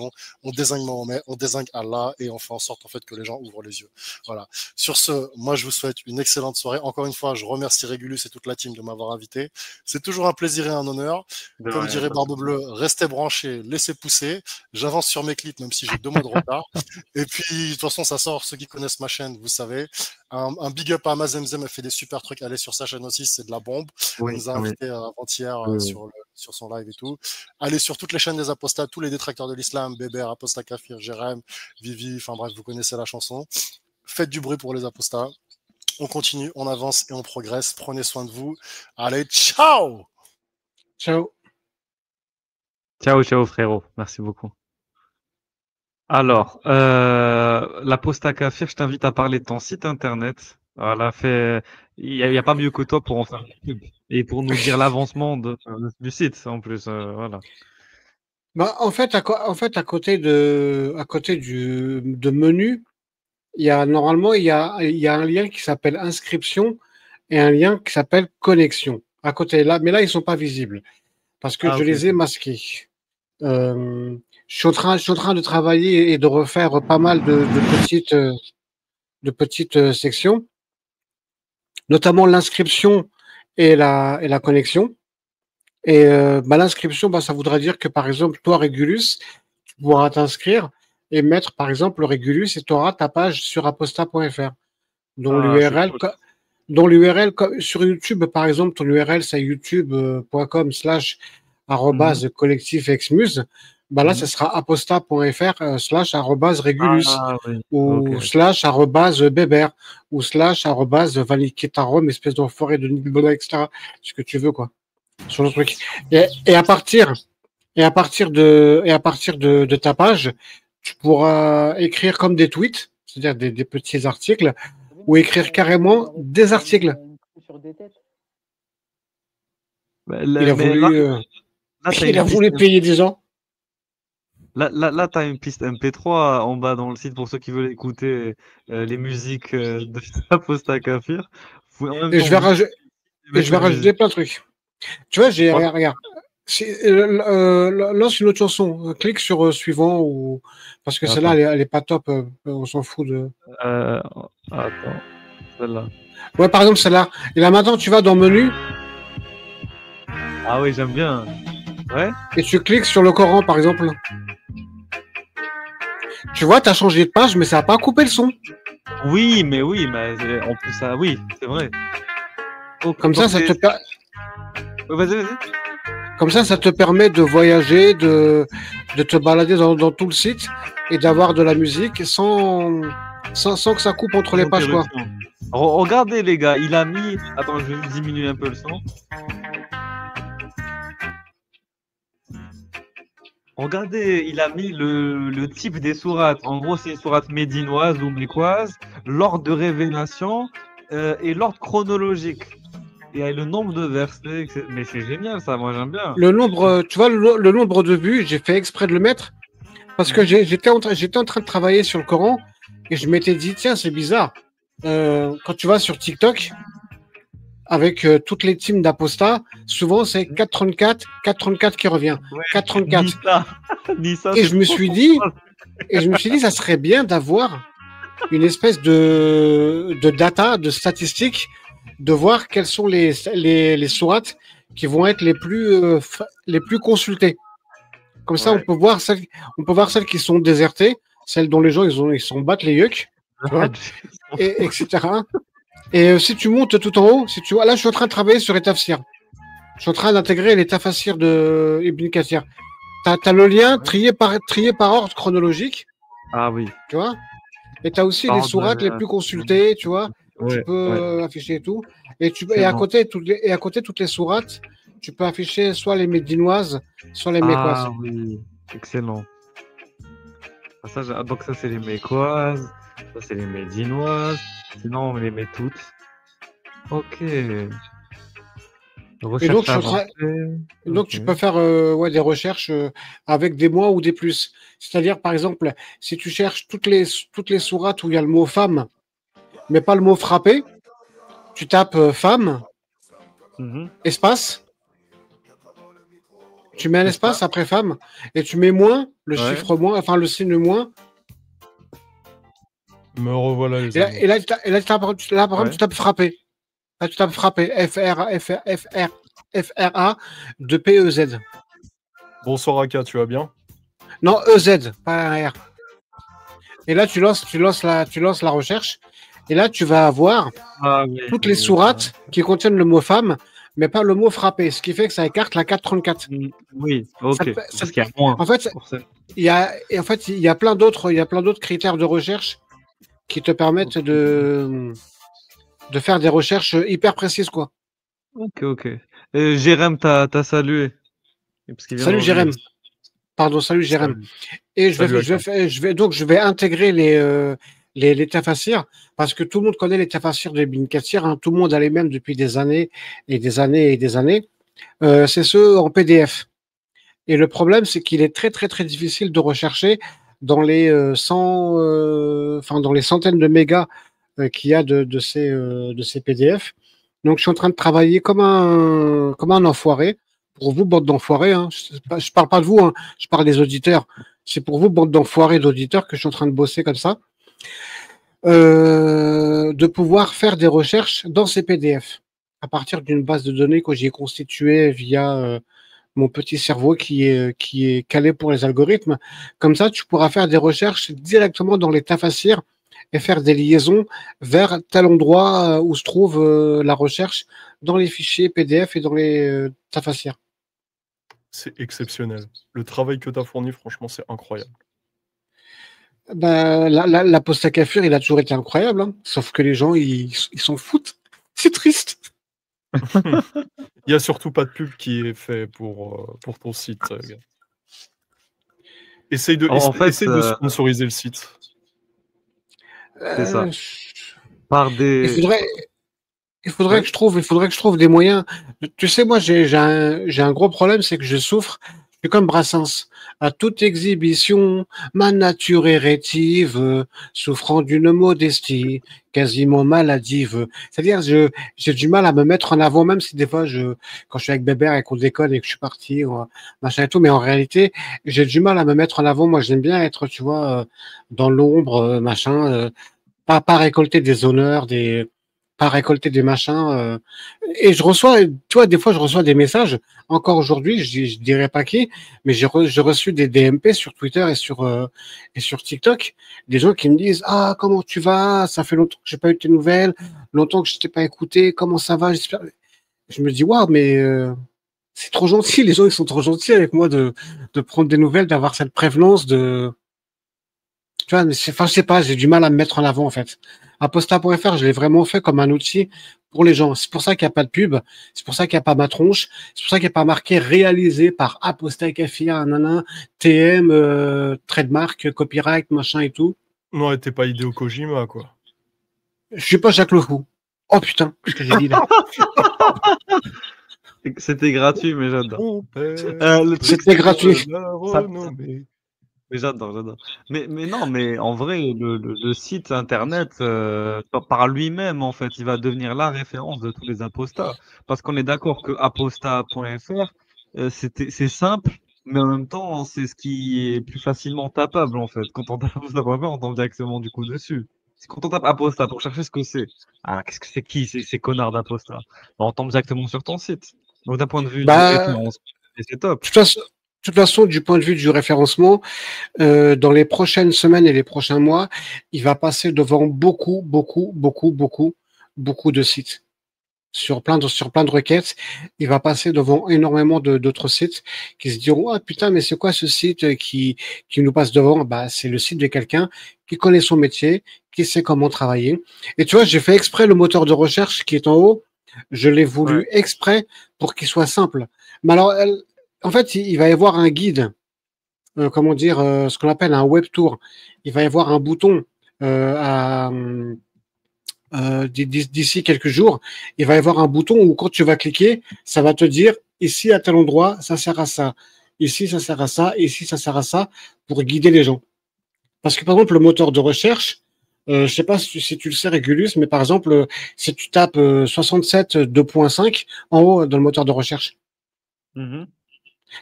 on désigne Mahomet, on désigne Allah et on fait en sorte en fait que les gens ouvrent les yeux. Voilà. Sur ce, moi je vous souhaite une excellente soirée. Encore une fois, je remercie Régulus et toute la team de m'avoir invité. C'est toujours un plaisir et un honneur. Comme dirait Barbe Bleue, restez branchés, laissez pousser. J'avance sur mes clips même si j'ai 2 mois de retard. Et puis de toute façon ça sort. Ceux qui connaissent ma chaîne, vous savez. Un big up à Amazemzem, elle fait des super trucs. Allez sur sa chaîne aussi, c'est de la bombe. Oui, elle nous a invité avant-hier sur son live et tout. Allez sur toutes les chaînes des apostats, tous les détracteurs de l'islam, Bébert, Apostat Kafir, Jérém, Vivi, enfin bref, vous connaissez la chanson. Faites du bruit pour les apostats. On continue, on avance et on progresse. Prenez soin de vous. Allez, ciao! Ciao. Ciao, ciao frérot. Merci beaucoup. Alors, l'Apostat Kafir, je t'invite à parler de ton site internet. Voilà, il y a pas mieux que toi pour en faire une pub et pour nous dire l'avancement du site en plus. Voilà. Bah, en fait, à côté de menu, normalement, il y a un lien qui s'appelle inscription et un lien qui s'appelle connexion. À côté là, mais là, ils sont pas visibles parce que je les ai masqués. Je suis en train de travailler et de refaire pas mal de petites sections, notamment l'inscription et la connexion. Et l'inscription, ça voudrait dire que par exemple, toi, Régulus, tu pourras t'inscrire et mettre par exemple Régulus et tu auras ta page sur apostat.fr dont l'URL sur YouTube, par exemple, ton URL c'est youtube.com/collectif-exmuse. Là, ce sera apostat.fr/Régulus ou /Bébert ou /Valiketarom, espèce d'enfoiré de Nibona, etc. Ce que tu veux, quoi. Sur le truc. Et à partir de ta page, tu pourras écrire comme des tweets, c'est-à-dire des petits articles, ou écrire carrément des articles. Il a voulu payer des gens. Là, tu as une piste MP3 en bas dans le site pour ceux qui veulent écouter les musiques de Apostat Kafir. Et je vais rajouter plein de trucs. Tu vois, regarde. Lance une autre chanson. Clique sur suivant ou parce que celle-là, elle est pas top. On s'en fout de. Attends, celle-là. Ouais, par exemple celle-là. Et là maintenant, tu vas dans menu. Ah oui, j'aime bien. Ouais. Et tu cliques sur le Coran, par exemple. Tu vois, tu as changé de page, mais ça n'a pas coupé le son. Oui, mais en plus ça, oui, c'est vrai. Comme ça, ça te permet. Vas-y. Comme ça te permet de voyager, de te balader dans tout le site et d'avoir de la musique sans que ça coupe entre les pages, quoi. Regardez les gars, il a mis. Attends, je vais diminuer un peu le son. Regardez, il a mis le type des sourates. En gros, c'est une sourate médinoise ou mécoise, l'ordre de révélation et l'ordre chronologique. Et le nombre de versets, mais c'est génial ça, moi j'aime bien. Le nombre, tu vois, le nombre de vues, j'ai fait exprès de le mettre parce que j'étais en train de travailler sur le Coran et je m'étais dit, tiens, c'est bizarre. Quand tu vas sur TikTok, avec toutes les teams d'apostats, souvent c'est 434 qui revient. Ouais, 434. Dis ça, et je me suis dit, ça serait bien d'avoir une espèce de data, de statistiques, de voir quelles sont les sourates qui vont être les plus consultées. Comme ça, on peut voir celles qui sont désertées, celles dont les gens ils s'en battent les yucks, et etc. Et si tu montes tout en haut, là je suis en train de travailler sur les tafsirs. Je suis en train d'intégrer les tafsirs de Ibn Kathir. T'as le lien trié par ordre chronologique. Ah oui. Tu vois. Et t'as aussi les sourates les plus consultées, tu vois. Tu peux afficher tout. Et à côté toutes les sourates, tu peux afficher soit les médinoises, soit les mécoises. Ah oui, excellent. Donc ça c'est les mécoises, ça c'est les médinoises. Sinon on les met toutes. Ok. Et donc, tu peux faire des recherches avec des mois ou des plus. C'est-à-dire, par exemple, si tu cherches toutes les sourates où il y a le mot femme, mais pas le mot frappé, tu tapes femme, espace, Tu mets un N'est-ce pas? espace après femme et tu mets moins, le Ouais. chiffre moins, enfin le signe moins. Me revoilà les Et là, amis. et là, tu tapes- et là, tu tapes- là, par exemple, Ouais. tu tapes frapper. Là, tu tapes frapper. F-R-A, de P-E-Z. Bonsoir Aka, tu vas bien? Non, E-Z, pas un R. Et là, tu lances la recherche. Et là, tu vas avoir Ah oui. toutes les sourates qui contiennent le mot femme, mais pas le mot frapper. Ce qui fait que ça écarte la 434. Oui, ok. Ça peut- Parce qu'il y a moins. En fait, Pour ça. il y a plein d'autres critères de recherche qui te permettent de faire des recherches hyper précises, quoi. Ok. Jérém t'a salué. Parce qu'il vient Salut de Jérém. revenir. Pardon, salut Jérém. Salut. Et Salut, je vais intégrer les tafassirs parce que tout le monde connaît les tafassirs de Ibn Kathir, hein. Tout le monde a les mêmes depuis des années et des années et des années. C'est ceux en PDF. Et le problème, c'est qu'il est très, très, très difficile de rechercher dans les dans les centaines de mégas qu'il y a de ces PDF. Donc, je suis en train de travailler comme un enfoiré. Pour vous, bande d'enfoirés, hein. Je parle pas de vous, hein. Je parle des auditeurs. C'est pour vous, bande d'enfoirés d'auditeurs, que je suis en train de bosser comme ça. De pouvoir faire des recherches dans ces PDF à partir d'une base de données que j'ai constituée via mon petit cerveau qui est calé pour les algorithmes. Comme ça, tu pourras faire des recherches directement dans les tafassirs et faire des liaisons vers tel endroit où se trouve la recherche dans les fichiers PDF et dans les tafassirs. C'est exceptionnel. Le travail que tu as fourni, franchement, c'est incroyable. Ben, la poste à Kafir, il a toujours été incroyable, hein. Sauf que les gens, ils s'en foutent. C'est triste. Il n'y a surtout pas de pub qui est fait pour ton site. Gars. Essaye de sponsoriser le site. C'est ça. Euh, Par des. Il faudrait que je trouve des moyens. Tu sais, moi, j'ai un gros problème, c'est que je souffre. Je suis comme Brassens. À toute exhibition, ma nature est rétive, souffrant d'une modestie quasiment maladive. C'est-à-dire, j'ai du mal à me mettre en avant, même si des fois, quand je suis avec Bébert et qu'on déconne et que je suis parti, machin et tout, mais en réalité, j'ai du mal à me mettre en avant. Moi, j'aime bien être, tu vois, dans l'ombre, machin, pas récolter des honneurs, pas récolter des machins. Et je reçois, tu vois, des fois, je reçois des messages. Encore aujourd'hui, je dirais pas qui, mais j'ai reçu des DMP sur Twitter et sur TikTok, des gens qui me disent: ah, comment tu vas? Ça fait longtemps que j'ai pas eu tes nouvelles, longtemps que je t'ai pas écouté. Comment ça va? J'espère. Je me dis: waouh, mais c'est trop gentil. Les gens, ils sont trop gentils avec moi de prendre des nouvelles, d'avoir cette prévenance de. Tu vois, mais je sais pas, j'ai du mal à me mettre en avant, en fait. Aposta.fr, je l'ai vraiment fait comme un outil pour les gens. C'est pour ça qu'il n'y a pas de pub. C'est pour ça qu'il n'y a pas ma tronche. C'est pour ça qu'il n'y a pas marqué réalisé par Aposta Kafia, nanana, TM, trademark, copyright, machin et tout. Non, t'es pas Hideo Kojima, quoi. Je suis pas Jacques Le Fou. Oh putain, ce que j'ai dit là. C'était gratuit, mais j'adore. C'était gratuit. Mais j'adore. Mais non, mais en vrai, le site internet, par lui-même, en fait, il va devenir la référence de tous les apostats. Parce qu'on est d'accord que apostat.fr, c'est simple, mais en même temps, c'est ce qui est plus facilement tapable, en fait. Quand on tape apostat.fr, on tombe directement du coup dessus. Quand on tape apostat pour chercher ce que c'est, qu'est-ce que c'est qui ces connards d'apostat? On tombe directement sur ton site. Donc d'un point de vue du référencement, c'est top. De toute façon, du point de vue du référencement, dans les prochaines semaines et les prochains mois, il va passer devant beaucoup de sites. Sur plein de requêtes, il va passer devant énormément d'autres sites qui se diront: ah putain, mais c'est quoi ce site qui nous passe devant? Bah, c'est le site de quelqu'un qui connaît son métier, qui sait comment travailler. Et tu vois, j'ai fait exprès le moteur de recherche qui est en haut. Je l'ai voulu exprès pour qu'il soit simple. Mais alors, en fait, il va y avoir un guide, ce qu'on appelle un web tour. Il va y avoir un bouton d'ici quelques jours. Il va y avoir un bouton où quand tu vas cliquer, ça va te dire: ici à tel endroit, ça sert à ça. Ici, ça sert à ça. Ici, ça sert à ça, pour guider les gens. Parce que par exemple, le moteur de recherche, je sais pas si tu le sais, Régulus, mais par exemple, si tu tapes 67 2.5 en haut dans le moteur de recherche,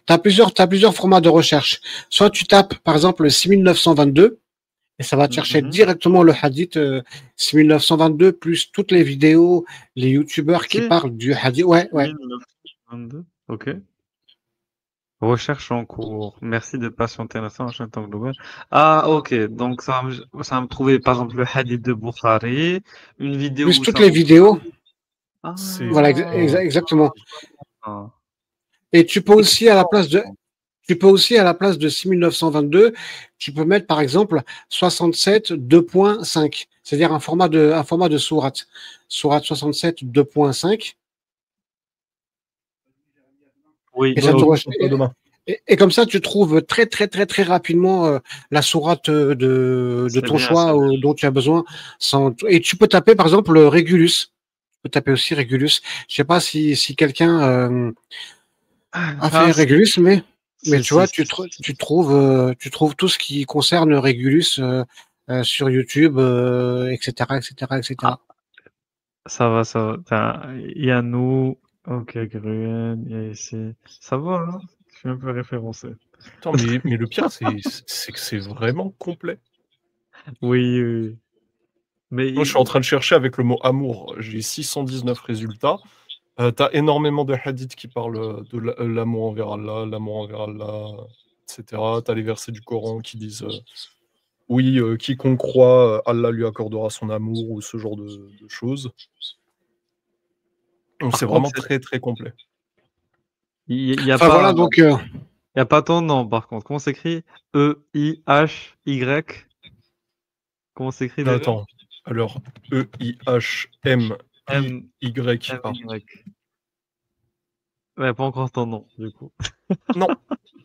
T'as plusieurs formats de recherche. Soit tu tapes, par exemple, 6922, et ça va te chercher directement le hadith 6922, plus toutes les vidéos, les youtubeurs qui Ok. parlent du hadith. Ouais. 1922. Ok. Recherche en cours. Merci de patienter un instant, en temps global. Ah, ok. Donc, ça va me trouver, par exemple, le hadith de Bukhari, une vidéo Plus où toutes ça les montre. vidéos. Ah, C'est Voilà, exactement. Et tu peux aussi, à la place de, 6922, tu peux mettre, par exemple, 67 2.5. C'est-à-dire un format de sourate. Sourate 67 2.5. Oui, Et ça te ok. recherche. demain. Et comme ça, tu trouves très, très, très, très rapidement la sourate de C'est ton bien, choix c'est bien. dont tu as besoin. Et tu peux taper, par exemple, Régulus. Tu peux taper aussi Régulus. Je sais pas si quelqu'un a fait Ah, si, Régulus, mais si, tu vois, si. tu trouves tout ce qui concerne Régulus sur YouTube, etc., etc., Ah, etc. ça va, ça va. Il y a nous. Ok, Gruen, il y a ici. Ça va, hein? Je suis un peu référencé. Attends, mais le pire, c'est que c'est vraiment complet. Oui, oui. Mais Moi, je suis en train de chercher avec le mot amour. J'ai 619 résultats. T'as énormément de hadiths qui parlent de l'amour envers Allah, etc. T'as les versets du Coran qui disent oui, quiconque croit, Allah lui accordera son amour ou ce genre de choses. Donc par c'est contre, vraiment très très complet. il y a Enfin pas, voilà, donc il y a pas ton nom, par contre. Comment s'écrit? E-I-H-Y. Comment s'écrit déjà? Attends, alors E-I-H-M-I-Y-A. M-Y. Ouais, pas encore ton nom, du coup. Non,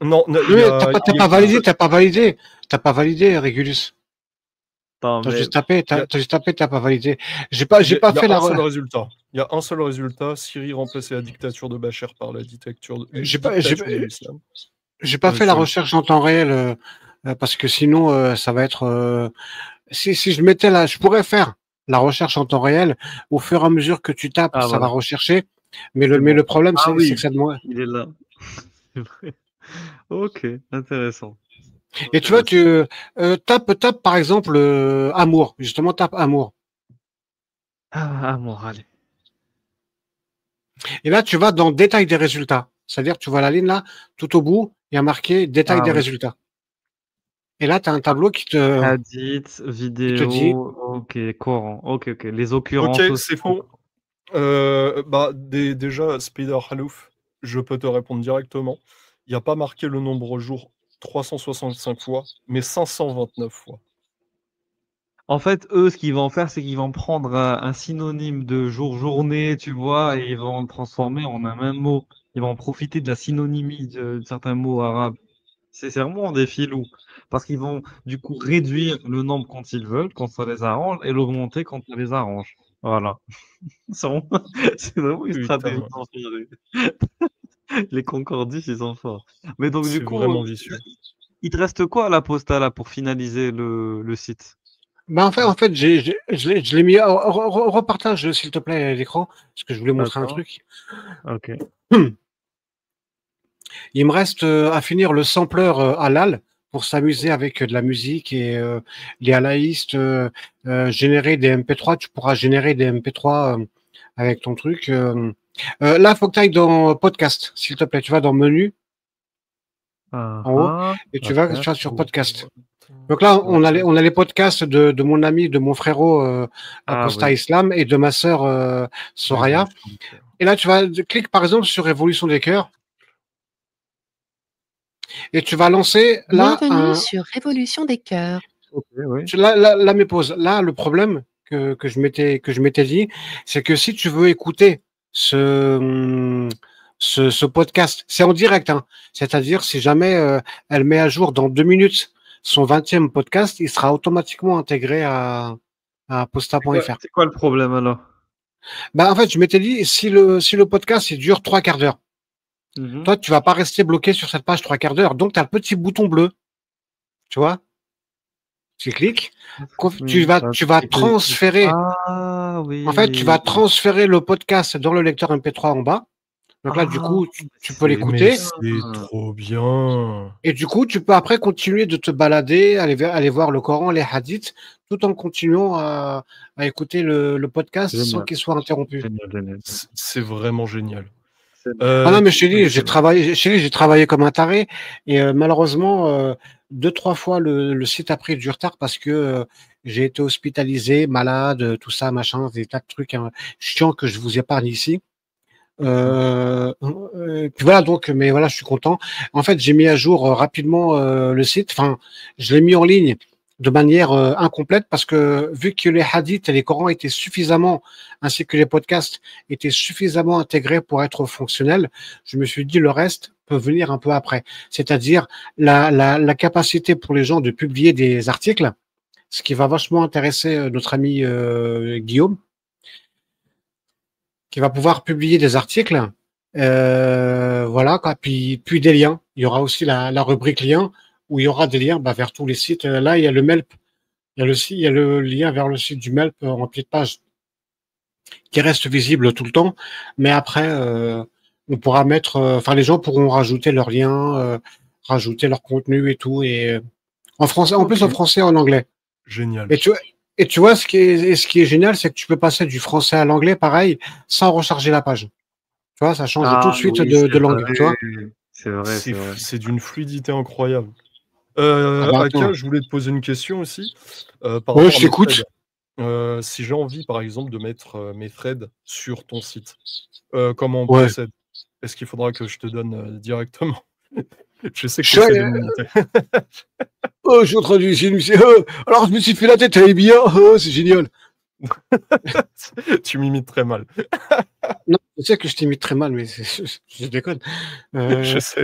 non, il y mais a, t'as il y a- pas validé, t'as pas validé Régulus. Attends, mais il y a- T'as juste tapé, t'as pas validé. il y J'ai a- pas il y a fait un seul résultat. Il y a un seul résultat. Syrie remplaçait la dictature de Bachar par la dictature j'ai pas, j'ai, dictature de l'islam. j'ai pas fait la Sur recherche en temps réel, parce que sinon, ça va être, si je mettais là, je pourrais faire la recherche en temps réel. Au fur et à mesure que tu tapes, ah ça va voilà, rechercher. c'est Mais bon. le problème, Ah c'est oui, que ça demande. il est là. C'est vrai. Ok, intéressant. Et tu vois, Intéressant. tape par exemple, amour. Justement, tape amour. Ah, bon, allez. Et là, tu vas dans détail des résultats. C'est-à-dire, tu vois la ligne là, tout au bout, il y a marqué détail Ah des oui. résultats. Et là, tu as un tableau Hadith, qui te dit, vidéo, ok, Coran, ok, ok. Les Ok, occurrences aussi. c'est faux. Déjà, Spider Halouf, je peux te répondre directement. Il n'y a pas marqué le nombre jour 365 fois, mais 529 fois. En fait, eux, ce qu'ils vont faire, c'est qu'ils vont prendre un synonyme de jour-journée, tu vois, et ils vont le transformer en un même mot. Ils vont profiter de la synonymie de certains mots arabes. C'est vraiment des filous. Parce qu'ils vont, du coup, réduire le nombre quand ils veulent, quand ça les arrange, et l'augmenter quand ça les arrange. Voilà. C'est vraiment une stratégie Putain, d'enfer. Les concordistes, ils sont forts. Mais donc, du c'est coup, vraiment vicieux. il te reste quoi à la posta là pour finaliser le site? bah, en fait, je l'ai mis, repartage, s'il te plaît, l'écran, parce que je voulais montrer un D'accord. truc. Ok. Il me reste à finir le sampler halal pour s'amuser avec de la musique et les halaïstes, générer des MP3. Tu pourras générer des MP3 avec ton truc. Là, il faut que tu ailles dans podcast, s'il te plaît. Tu vas dans menu Ah, en haut ah, et tu d'accord. vas sur podcast. Donc là, on a les podcasts de mon ami, de mon frérot Ah Apostat oui. Islam et de ma sœur Soraya. Révolution du cœur. Et là, cliques par exemple sur Révolution des cœurs et tu vas lancer là Bienvenue sur Révolution des cœurs. Ok, oui. là mes pauses. Là, le problème que je m'étais dit, c'est que si tu veux écouter ce podcast, c'est en direct, hein. C'est-à-dire si jamais elle met à jour dans 2 minutes son 20e podcast, il sera automatiquement intégré à posta.fr. C'est quoi le problème alors? Bah, en fait, je m'étais dit, si le podcast, il dure 3/4 d'heure, Mhm. toi, tu vas pas rester bloqué sur cette page 3/4 d'heure. Donc, tu as le petit bouton bleu. Tu vois? Tu cliques. Tu vas transférer. Ah En fait, tu vas oui. transférer le podcast dans le lecteur MP3 en bas. Donc là, du coup, tu peux c'est l'écouter. Mais c'est trop bien. Et du coup, tu peux après continuer de te balader, aller voir le Coran, les hadiths, tout en continuant à écouter le podcast sans génial. qu'il soit interrompu. Génial. C'est vraiment génial. Ah non, mais je te dis, excellent. j'ai travaillé comme un taré et malheureusement, 2-3 fois le site a pris du retard parce que j'ai été hospitalisé, malade, tout ça, machin, des tas de trucs chiants que je vous épargne ici. Puis voilà donc, mais voilà, je suis content. En fait, j'ai mis à jour rapidement le site. Enfin, je l'ai mis en ligne de manière incomplète parce que vu que les hadiths et les Corans étaient suffisamment, ainsi que les podcasts étaient suffisamment intégrés pour être fonctionnels, je me suis dit le reste peut venir un peu après. C'est-à-dire la capacité pour les gens de publier des articles, ce qui va vachement intéresser notre ami Guillaume, qui va pouvoir publier des articles, voilà, quoi. Puis des liens. Il y aura aussi la rubrique liens où il y aura des liens vers tous les sites. Là, il y a le MELP, il y a le lien vers le site du MELP rempli de pages qui reste visible tout le temps. Mais après, on pourra mettre, enfin, les gens pourront rajouter leurs liens, rajouter leur contenu et tout, et en français, en plus en français et en anglais. Génial. Et tu vois, ce qui est génial, c'est que tu peux passer du français à l'anglais, pareil, sans recharger la page. Tu vois, ça change tout de suite de langue. Tu vois, C'est vrai. C'est d'une fluidité incroyable. bah, Aka, attends. je voulais te poser une question aussi par Ouais, rapport je à mes t'écoute. threads. Si j'ai envie, par exemple, de mettre mes threads sur ton site, comment on Ouais. procède? Est-ce qu'il faudra que je te donne directement? Je sais que Je tu essaies suis- de m'imiter. Oh, je suis en train d'essayer. Alors, je me suis fait la tête, elle est bien. Oh, c'est génial. Tu m'imites très mal. Non, je sais que je t'imite très mal, mais je déconne. Je sais.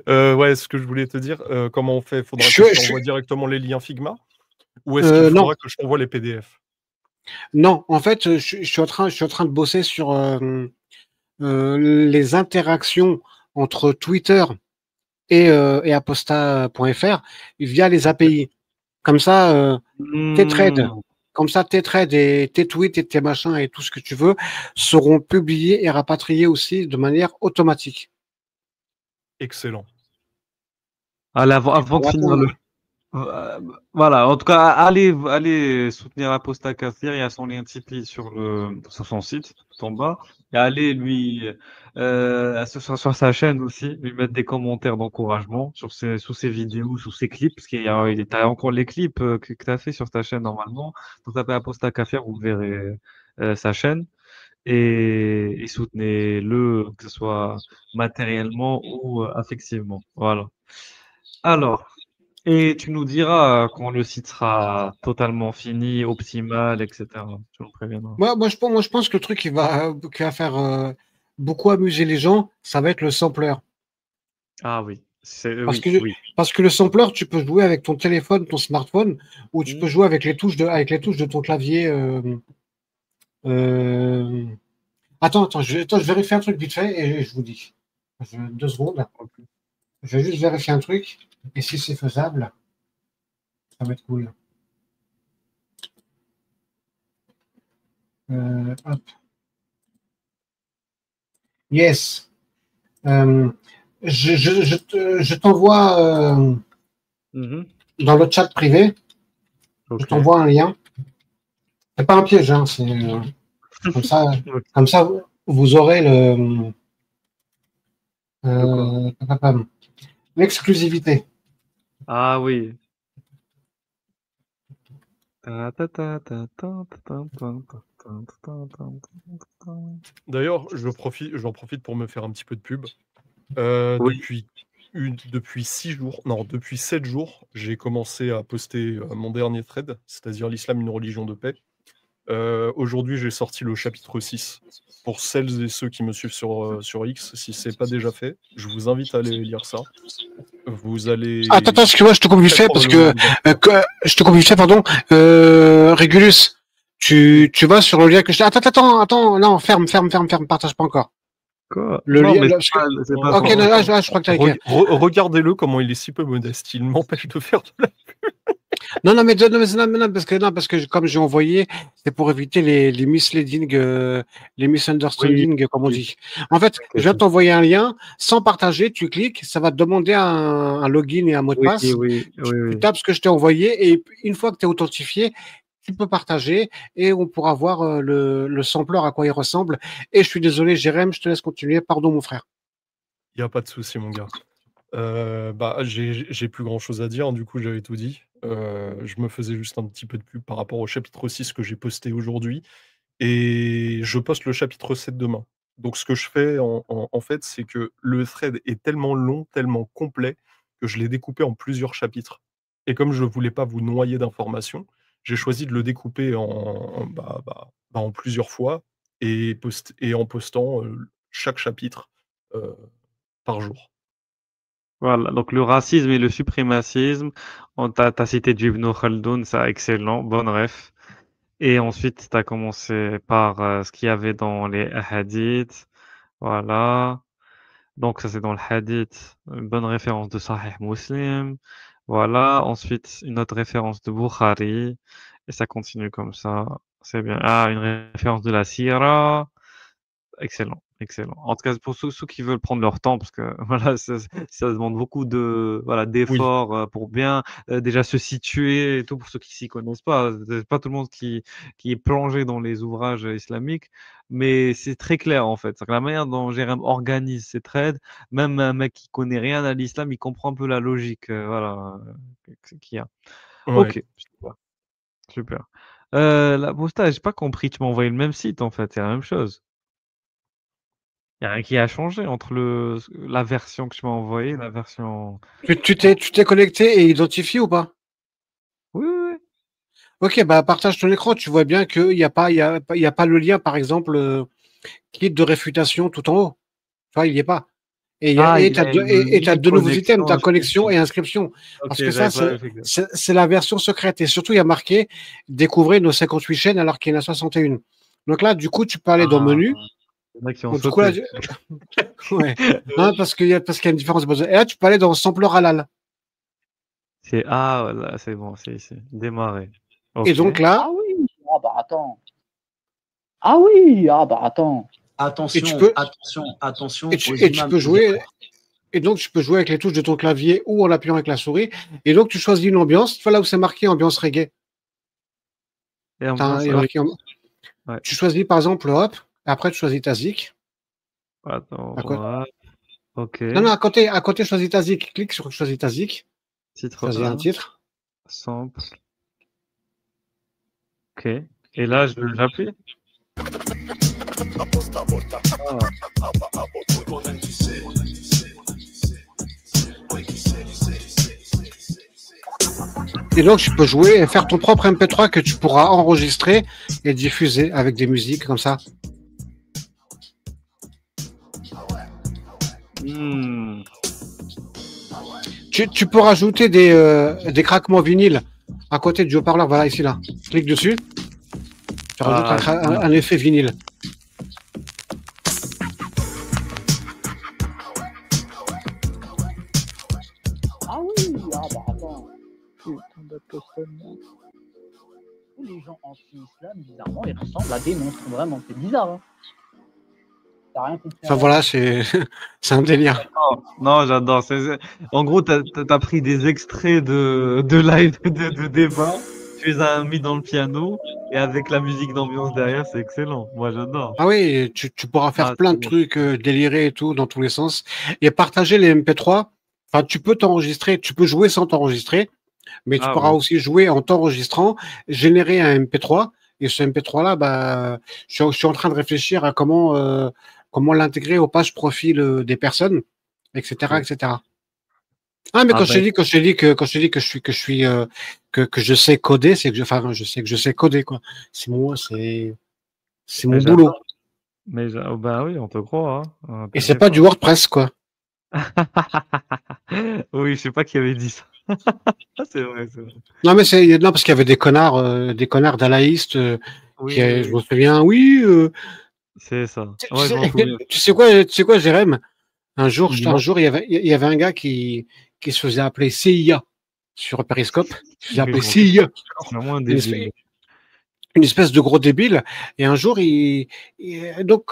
Ouais, ce que je voulais te dire, comment on fait? Faudra Je que je suis- t'envoie directement les liens Figma? Ou est-ce qu'il non, faudra que je t'envoie les PDF? non. En fait, je suis en train de bosser sur les interactions entre Twitter et aposta.fr via les API. Comme ça, tes threads, tes threads et tes tweets et tes machins et tout ce que tu veux seront publiés et rapatriés aussi de manière automatique. Excellent. Avant de finir le. Voilà, en tout cas, allez soutenir Aposta Kafir. Il y a son lien Tipeee sur son site, tout en bas. Et allez lui, sur sa chaîne aussi, lui mettre des commentaires d'encouragement sous ses vidéos, sous ses clips, parce t'as encore les clips que tu as fait sur ta chaîne normalement. Donc, tapez Aposta Kafir, vous verrez sa chaîne. Et soutenez-le, que ce soit matériellement ou affectivement. Voilà. Alors. Et tu nous diras quand le site sera totalement fini, optimal, etc. Tu nous préviendras. Moi, je pense que le truc qui va faire beaucoup amuser les gens, ça va être le sampler. Ah oui, Parce oui, que, oui. parce que le sampler, tu peux jouer avec ton téléphone, ton smartphone, ou tu peux jouer avec les touches de ton clavier. Euh, Attends, je vérifie un truc vite fait et je vous dis. 2 secondes. Je vais juste vérifier un truc. Et si c'est faisable, ça va être cool. Hop. Yes. Je t'envoie dans le chat privé. Ok. Je t'envoie un lien. C'est pas un piège, hein, c'est comme ça, vous aurez l'exclusivité. Ah oui. D'ailleurs, j'en profite pour me faire un petit peu de pub. Oui. Depuis 6 jours, non, depuis 7 jours, j'ai commencé à poster mon dernier thread, c'est-à-dire l'islam, une religion de paix. Aujourd'hui, j'ai sorti le chapitre 6. Pour celles et ceux qui me suivent sur X, si ce n'est pas déjà fait, je vous invite à aller lire ça. Vous allez. Attends, excuse-moi, je te coupe vite fait parce que je te coupe vite fait, pardon. Régulus, tu vas sur le lien que je t'ai. Attends, non, ferme, partage pas encore. Quoi? Le Non, lien. mais Parce que... c'est pas Ok, ça. non, je crois que t'as écrit. Regardez-le, comment il est si peu modeste. Il m'empêche de faire de la. Non, parce que comme j'ai envoyé, c'est pour éviter les misleading, les misunderstanding, comme on dit. En fait, je viens de t'envoyer un lien, sans partager, tu cliques, ça va te demander un login et un mot de Oui, passe. oui, Tu oui. tapes ce que je t'ai envoyé et une fois que tu es authentifié, tu peux partager et on pourra voir le sampler à quoi il ressemble. Et je suis désolé, Jérém, je te laisse continuer. Pardon, mon frère. Il n'y a pas de souci, mon gars. Bah, j'ai plus grand chose à dire, du coup, j'avais tout dit. Je me faisais juste un petit peu de pub par rapport au chapitre 6 que j'ai posté aujourd'hui. Et je poste le chapitre 7 demain. Donc, ce que je fais, en fait, c'est que le thread est tellement long, tellement complet, que je l'ai découpé en plusieurs chapitres. Et comme je ne voulais pas vous noyer d'informations, j'ai choisi de le découper en plusieurs fois et en postant chaque chapitre euh, par jour. Voilà, donc le racisme et le suprémacisme, t'as cité du Ibn Khaldoun, ça excellent, bonne ref. Et ensuite, tu as commencé par ce qu'il y avait dans les hadiths, voilà. Donc ça c'est dans le hadith, une bonne référence de Sahih Muslim, voilà. Ensuite, une autre référence de Bukhari, et ça continue comme ça, c'est bien. Ah, une référence de la Sira. Excellent, excellent. En tout cas, pour ceux qui veulent prendre leur temps, parce que voilà, ça demande beaucoup de voilà Oui, d'efforts pour bien déjà se situer et tout pour ceux qui s'y connaissent pas. C'est pas tout le monde qui est plongé dans les ouvrages islamiques, mais c'est très clair en fait. C'est que la manière dont Jérém organise ses trades, même un mec qui connaît rien à l'islam, il comprend un peu la logique, voilà, qu'il y a. ouais. Ok, super. Super. La Bosta, j'ai pas compris. Tu m'as envoyé le même site en fait, c'est la même chose. Il y a rien qui a changé entre la version que tu m'as envoyée et la version. Tu t'es connecté et identifié ou pas? Oui, oui, oui. Ok, bah partage ton écran, tu vois bien qu'il n'y a pas, il y a pas le lien, par exemple, kit de réfutation tout en haut. Tu vois, il n'y est pas. Ah, Et il tu as, a une et t'as mini deux nouveaux items, tu connexion, as connexion et inscription. Ok, Parce que ça, j'avais pas fait gaffe. c'est la version secrète. Et surtout, il y a marqué découvrez nos 58 chaînes alors qu'il y en a 61. Donc là, du coup, tu peux aller dans Ah, menu. il y en a qui ont Donc, du coup, là, sauté. ouais. Non, parce qu'il y a une différence de besoin. Et là, tu peux aller dans sampler halal. Ah, voilà, c'est bon, c'est ici. Démarrer. Et Ok. donc là, Ah oui, ah bah attends. Ah oui, ah bah attends. et tu Attention, peux, attention, attention et aux tu imams peux jouer. idiots. Et donc, tu peux jouer avec les touches de ton clavier ou en appuyant avec la souris. Et donc, tu choisis une ambiance. Tu vois là où c'est marqué ambiance reggae. Et ambiance, Il y a oui. marqué, Ouais. tu choisis par exemple hop. Après, tu choisis ta zik. Attends, À côté. ouais. Ok. Non, à côté, choisis ta zik. Clique sur choisis ta zik. Titre Choisis un 1, titre. sample. Ok. Et là, j'appuie. Et donc, tu peux jouer et faire ton propre MP3 que tu pourras enregistrer et diffuser avec des musiques comme ça. Hmm. Tu peux rajouter des craquements vinyles à côté du haut-parleur. Voilà, ici, là. Clique dessus. Tu rajoutes un effet vinyle. Ah oui, ah bah attends. Putain de cochonnerie. Tous les gens anti-islam, bizarrement, ils ressemblent à des monstres. Vraiment, c'est bizarre. Hein. T'as rien compris. Enfin, voilà, c'est un délire. Non, j'adore. En gros, t'as pris des extraits de live, de débat, tu les as mis dans le piano, et avec la musique d'ambiance derrière, c'est excellent. Moi, j'adore. Ah oui, tu pourras faire Ah, plein c'est de bon. trucs délirés et tout dans tous les sens. Et partager les MP3. Enfin, tu peux t'enregistrer, tu peux jouer sans t'enregistrer, mais tu Ah pourras oui. aussi jouer en t'enregistrant, générer un MP3. Et ce MP3-là, bah, je suis en train de réfléchir à comment l'intégrer aux pages profil des personnes, etc., Ok. etc. Ah, mais Ah quand bah, je te dis, que je sais coder, c'est que je sais que je sais coder, quoi. C'est mon mais boulot. j'adore. Oh, bah oui, on te croit, hein. Et c'est T'inquiète pas du pas. WordPress, quoi. Oui, je sais pas qui avait dit ça. C'est vrai, c'est vrai. Non, mais non, parce qu'il y avait des connards dalaïstes, Oui, je oui, me souviens, oui, c'est ça. Ouais, je m'en souviens. tu sais quoi, Jérém? Un jour, Dis-moi. il y avait un gars qui se faisait appeler CIA. sur Periscope. Je faisais Oui, appeler bon, Sia. c'est vraiment un Une espèce, débile. une espèce de gros débile. Et un jour, donc,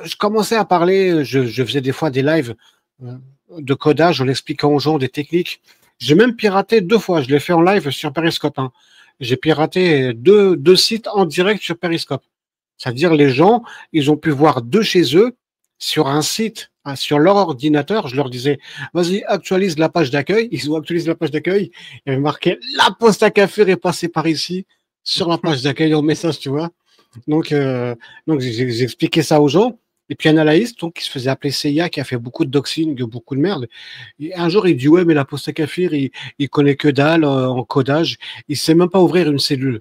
je commençais à parler, je faisais des fois des lives euh, de codage en expliquant aux gens des techniques. J'ai même piraté 2 fois. Je l'ai fait en live sur Periscope, hein. J'ai piraté deux sites en direct sur Periscope. C'est-à-dire les gens, ils ont pu voir de chez eux sur un site, hein, sur leur ordinateur. Je leur disais, vas-y, actualise la page d'accueil. Ils ont actualisé la page d'accueil. Il y avait marqué la poste à café est passée par ici sur la page d'accueil en message, tu vois. Donc, j'ai expliqué ça aux gens. Et puis un analyste donc, qui se faisait appeler CIA, qui a fait beaucoup de doxing, beaucoup de merde. Et un jour, il dit, ouais, mais la poste à café, il connaît que dalle en codage. Il sait même pas ouvrir une cellule.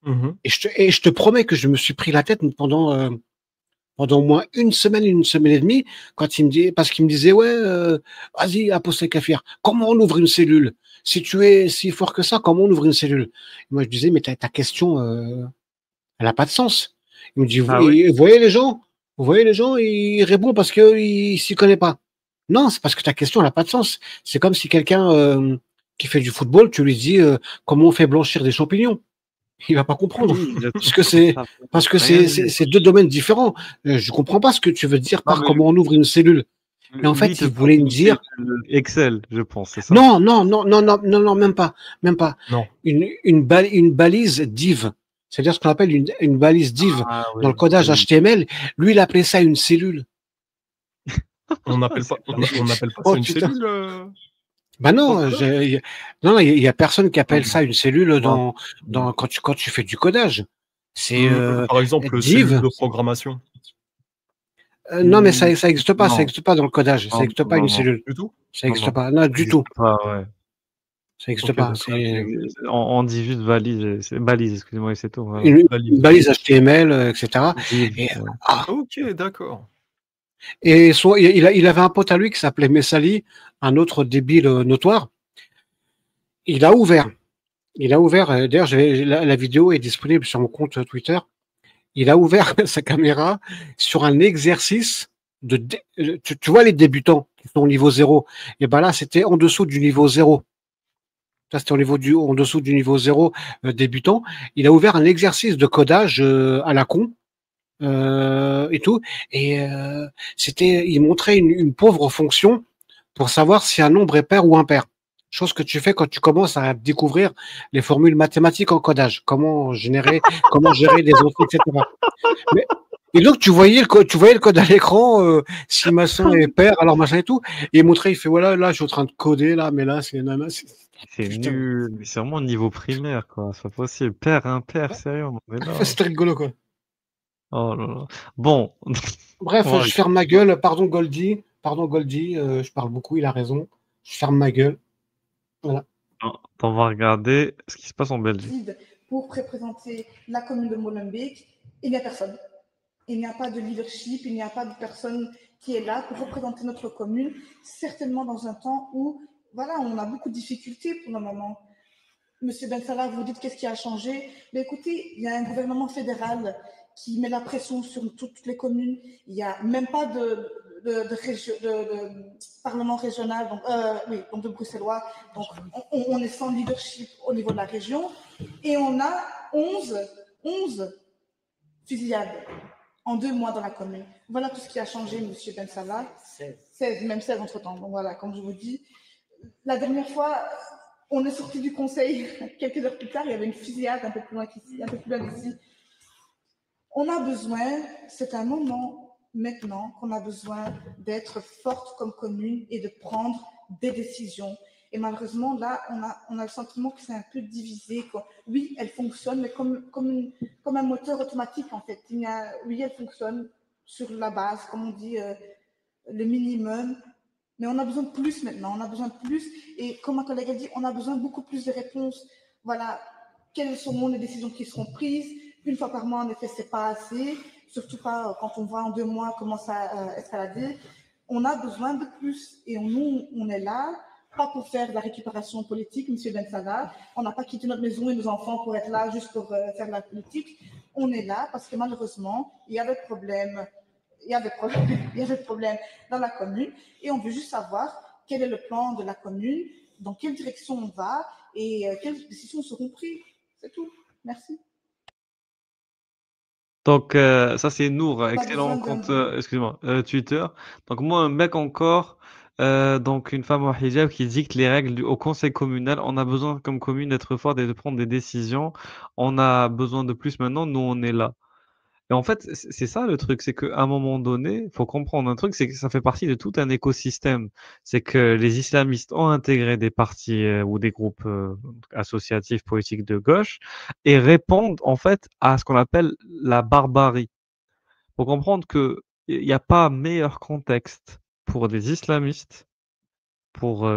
Mhm. Et je te promets que je me suis pris la tête pendant au moins une semaine et demie, quand il me dit, parce qu'il me disait, ouais, vas-y, apostille Kafir, comment on ouvre une cellule? Si tu es si fort que ça, comment on ouvre une cellule? Et moi, je disais, mais ta question, elle n'a pas de sens. Il me dit, Ah oui? vous voyez les gens, il répond parce qu'il s'y connaît pas. Non, c'est parce que ta question, elle n'a pas de sens. C'est comme si quelqu'un qui fait du football, tu lui dis, comment on fait blanchir des champignons. Il va pas comprendre. Oui, bien Parce sûr. que c'est, Ça parce que veut rien c'est dire. c'est deux domaines différents. Je comprends pas ce que tu veux dire Non, par mais comment on ouvre une cellule. Mais en lui, il fait, te il parle voulait me d'une dire, cellule Excel, je pense, c'est ça? non, non, non, non, non, non, non, même pas, même pas. Non. Une balise div. C'est-à-dire ce qu'on appelle une balise div Ah dans le oui, codage oui. HTML. Lui, il appelait ça une cellule. On n'appelle pas, on n'appelle pas Oh, ça une putain. cellule. Bah Dans le non, codage non, il y a personne qui appelle Non, ça une cellule non, non. quand tu fais du codage. C'est Par exemple, cellule div. de programmation. Non, mais ça Hmm, n'existe pas. Ça non, n'existe pas dans le codage. Ça non, n'existe pas non, une non, cellule. Du tout? Ça non, n'existe non. pas. Non, Ça du tout. n'existe pas, ouais. Ça n'existe Ok, pas. d'accord. On dit juste valise, balise, excusez-moi, et c'est tout. Voilà. Une Valide. balise HTML, etc. Div, Et, ouais. ah, Ok, d'accord. et il avait un pote à lui qui s'appelait Messali, un autre débile notoire. Il a ouvert. D'ailleurs, la vidéo est disponible sur mon compte Twitter. Il a ouvert sa caméra sur un exercice tu vois les débutants qui sont au niveau 0. Et ben là, c'était en dessous du niveau 0. Ça, c'était en dessous du niveau 0 débutant. Il a ouvert un exercice de codage à la con et tout. Et il montrait une pauvre fonction pour savoir si un nombre est pair ou impair. Chose que tu fais quand tu commences à découvrir les formules mathématiques en codage. Comment gérer des entrées, etc. Mais, et donc, tu voyais le code à l'écran, si machin est pair, alors machin et tout. Et il montrait, il fait, voilà, là, je suis en train de coder, là, mais là, c'est nana. C'est Putain, nul, mais c'est vraiment niveau primaire, quoi. C'est pas possible. Père, impair, sérieux, mais là. c'était rigolo, quoi. Oh là là. Bon, Bref, on je ferme ma gueule. Pardon, Goldie. Je parle beaucoup, il a raison. Je ferme ma gueule. Voilà. on va regarder ce qui se passe en Belgique. Pour représenter la commune de Molenbeek, il n'y a personne. Il n'y a pas de leadership, il n'y a pas de personne qui est là pour représenter notre commune, certainement dans un temps où, voilà, on a beaucoup de difficultés pour le moment. Monsieur Ben Salah, vous dites qu'est-ce qui a changé? Mais écoutez, il y a un gouvernement fédéral qui met la pression sur toutes les communes. Il n'y a même pas de parlement régional, donc de bruxellois. Donc on est sans leadership au niveau de la région. Et on a 11 fusillades en 2 mois dans la commune. Voilà tout ce qui a changé, monsieur Ben Salah. 16, même 16 entre-temps. Donc voilà, comme je vous dis. La dernière fois, on est sorti du conseil, quelques heures plus tard, il y avait une fusillade un peu plus loin d'ici. On a besoin, c'est un moment maintenant qu'on a besoin d'être forte comme commune et de prendre des décisions. Et malheureusement, là, on a le sentiment que c'est un peu divisé. Oui, elle fonctionne, mais comme un moteur automatique, en fait. Oui, elle fonctionne sur la base, comme on dit, le minimum. Mais on a besoin de plus maintenant, on a besoin de plus. Et comme ma collègue a dit, on a besoin de beaucoup plus de réponses. Voilà, quelles seront les décisions qui seront prises? Une fois par mois, en effet, c'est pas assez. Surtout pas quand on voit en 2 mois comment ça escalader. On a besoin de plus. Et nous, on est là, pas pour faire de la récupération politique, monsieur Ben Salah. On n'a pas quitté notre maison et nos enfants pour être là juste pour faire de la politique. On est là parce que malheureusement, il y a des problèmes dans la commune et on veut juste savoir quel est le plan de la commune dans quelle direction on va et quelles décisions seront prises. C'est tout. Merci. Donc, ça, c'est Nour, Pas excellent besoin compte, d'un... excuse-moi, Twitter. Donc, moi, un mec encore, donc une femme au hijab qui dicte les règles au conseil communal. On a besoin, comme commune, d'être fort et de prendre des décisions. On a besoin de plus maintenant. Nous, on est là. Et en fait, c'est ça le truc, c'est qu'à un moment donné, il faut comprendre un truc, c'est que ça fait partie de tout un écosystème. C'est que les islamistes ont intégré des partis ou des groupes associatifs politiques de gauche et répondent en fait à ce qu'on appelle la barbarie. Il faut comprendre qu'il n'y a pas meilleur contexte pour des islamistes pour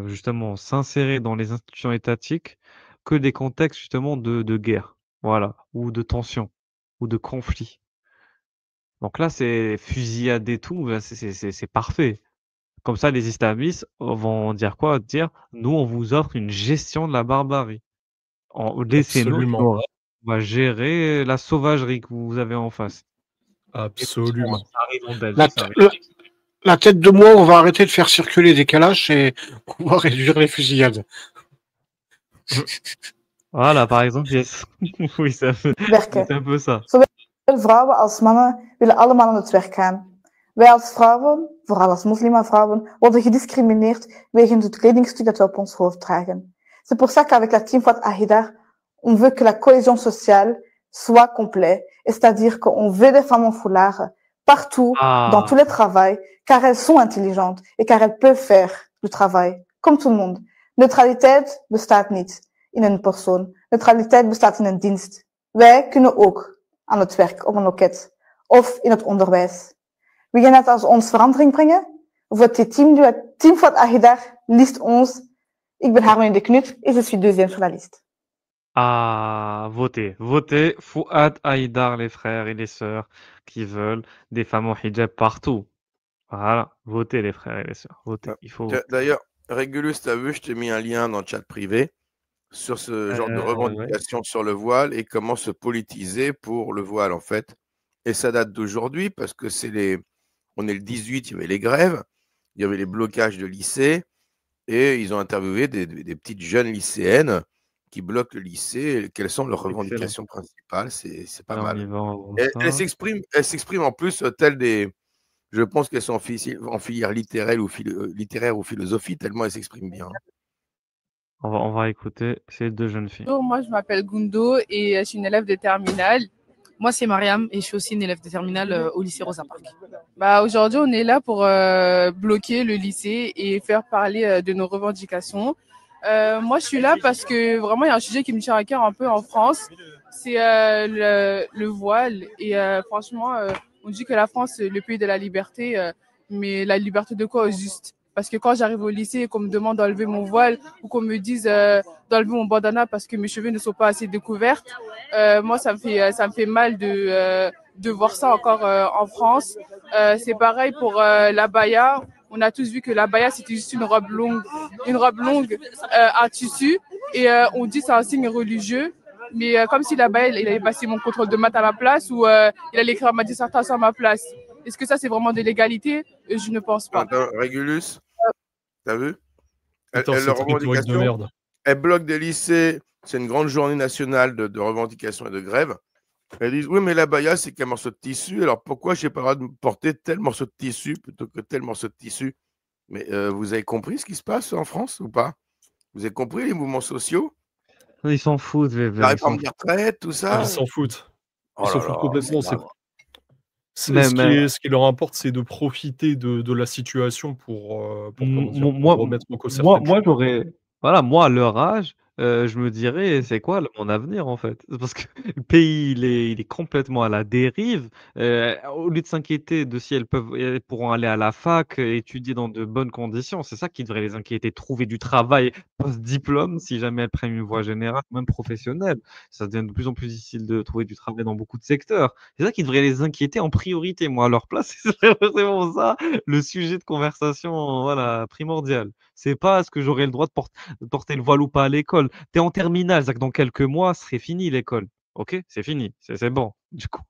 justement s'insérer dans les institutions étatiques que des contextes justement de guerre, voilà, ou de tension, ou de conflit. Donc là, c'est fusillade et tout, bah, c'est parfait. Comme ça, les islamistes vont dire quoi? Dire: «Nous, on vous offre une gestion de la barbarie. Laissez-nous, Absolument. on va gérer la sauvagerie que vous avez en face». Absolument. Ça arrive en Belgique, La, ça arrive. la tête de moi, on va arrêter de faire circuler des calaches et on va réduire les fusillades. Voilà, par exemple, yes. Oui, c'est Werken. un peu ça. Zowel vrouwen als mannen willen allemaal aan het werk gaan. Wij als vrouwen, vooral als moslimvrouwen, worden gediscrimineerd wegens het kledingstuk dat we op ons hoofd dragen. C'est pour ça qu'avec la Team Fouad Ahida, on veut que la cohésion sociale soit complète, c'est-à-dire qu'on veut des femmes en foulard partout, dans tous les travails, car elles sont intelligentes et car elles peuvent faire le travail, comme tout le monde. Neutraliteit bestaat niet in een persoon. Neutraliteit bestaat in een dienst. Wij kunnen ook aan het werk op een loket of in het onderwijs. Wie gaat net als ons verandering brengen? Votre team Fouad Ahida liste 11. Ik ben Harmonie de Knut et je suis deuxième sur la liste. Ah, votez. Votez Fouad Haïdar, les frères et les sœurs qui veulent des femmes en hijab partout. Voilà, votez les frères et les sœurs. Votez. Il faut voter. D'ailleurs, Régulus, tu as vu, je t'ai mis un lien dans le chat privé sur ce genre de revendication sur le voile et comment se politiser pour le voile, en fait. Et ça date d'aujourd'hui parce que on est le 18, il y avait les grèves, il y avait les blocages de lycées et ils ont interviewé des petites jeunes lycéennes qui bloquent le lycée. Quelles sont leurs revendications principales? C'est pas mal. Elles s'expriment en plus telles des... Je pense qu'elles sont en filière littéraire ou philosophie, tellement elles s'expriment bien. On va écouter ces deux jeunes filles. Bonjour, moi je m'appelle Gundo et je suis une élève de terminale. Moi c'est Mariam et je suis aussi une élève de terminale au lycée Rosa Parks. Aujourd'hui on est là pour bloquer le lycée et faire parler de nos revendications. Moi je suis là parce que vraiment il y a un sujet qui me tient à cœur un peu en France, c'est le voile et franchement on dit que la France c'est le pays de la liberté, mais la liberté de quoi au juste? Parce que quand j'arrive au lycée et qu'on me demande d'enlever mon voile ou qu'on me dise d'enlever mon bandana parce que mes cheveux ne sont pas assez découvertes, moi ça me fait mal de voir ça encore en France. C'est pareil pour l'abaya. On a tous vu que l'abaya c'était juste une robe longue à tissu et on dit c'est un signe religieux. Mais comme si l'abaya il avait passé mon contrôle de maths à ma place ou il allait écrire ma dissertation à ma place. Est-ce que ça c'est vraiment de l'égalité? Je ne pense pas. Attends, Régulus, t'as vu? Leur revendication, de merde. Elles bloquent des lycées, c'est une grande journée nationale de revendication et de grève. Elles disent oui, mais l'abaya c'est qu'un morceau de tissu, alors pourquoi je n'ai pas le droit de porter tel morceau de tissu plutôt que tel morceau de tissu? Mais vous avez compris ce qui se passe en France ou pas? Vous avez compris les mouvements sociaux? Ils s'en foutent, la réforme des retraites, tout ça. Ils s'en foutent. Oh Ils s'en là foutent là, complètement. c'est Ce qui leur importe, c'est de profiter de la situation pour remettre en cause certaines Moi choses. j'aurais, voilà, moi à leur âge, je me dirais, c'est quoi mon avenir en fait? Parce que le pays, il est complètement à la dérive. Au lieu de s'inquiéter de si elles pourront aller à la fac, étudier dans de bonnes conditions, c'est ça qui devrait les inquiéter. Trouver du travail post-diplôme, si jamais elles prennent une voie générale, même professionnelle. Ça devient de plus en plus difficile de trouver du travail dans beaucoup de secteurs. C'est ça qui devrait les inquiéter en priorité. Moi, à leur place, c'est vraiment ça le sujet de conversation, voilà, primordial. C'est pas est-ce que j'aurai le droit de porter le voile ou pas à l'école. Tu es en terminale, c'est-à-dire que dans quelques mois, ce serait fini l'école. OK? C'est fini, c'est bon, du coup.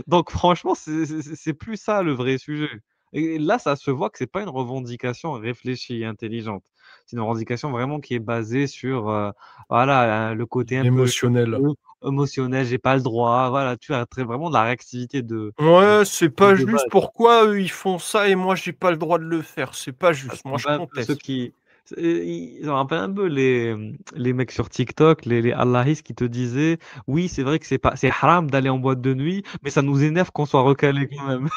Donc franchement, c'est plus ça le vrai sujet. Et là, ça se voit que c'est pas une revendication réfléchie et intelligente. C'est une revendication vraiment qui est basée sur, voilà, le côté un peu Émotionnel. émotionnel, j'ai pas le droit, voilà, tu as très vraiment de la réactivité Ouais, c'est pas de juste. base. Pourquoi eux, ils font ça et moi, j'ai pas le droit de le faire? C'est pas Ça juste. se Moi, je rappelle un peu ceux conteste. qui ils me rappellent un peu les mecs sur TikTok, les Allahis qui te disaient: «Oui, c'est vrai que c'est haram d'aller en boîte de nuit, mais ça nous énerve qu'on soit recalés quand même».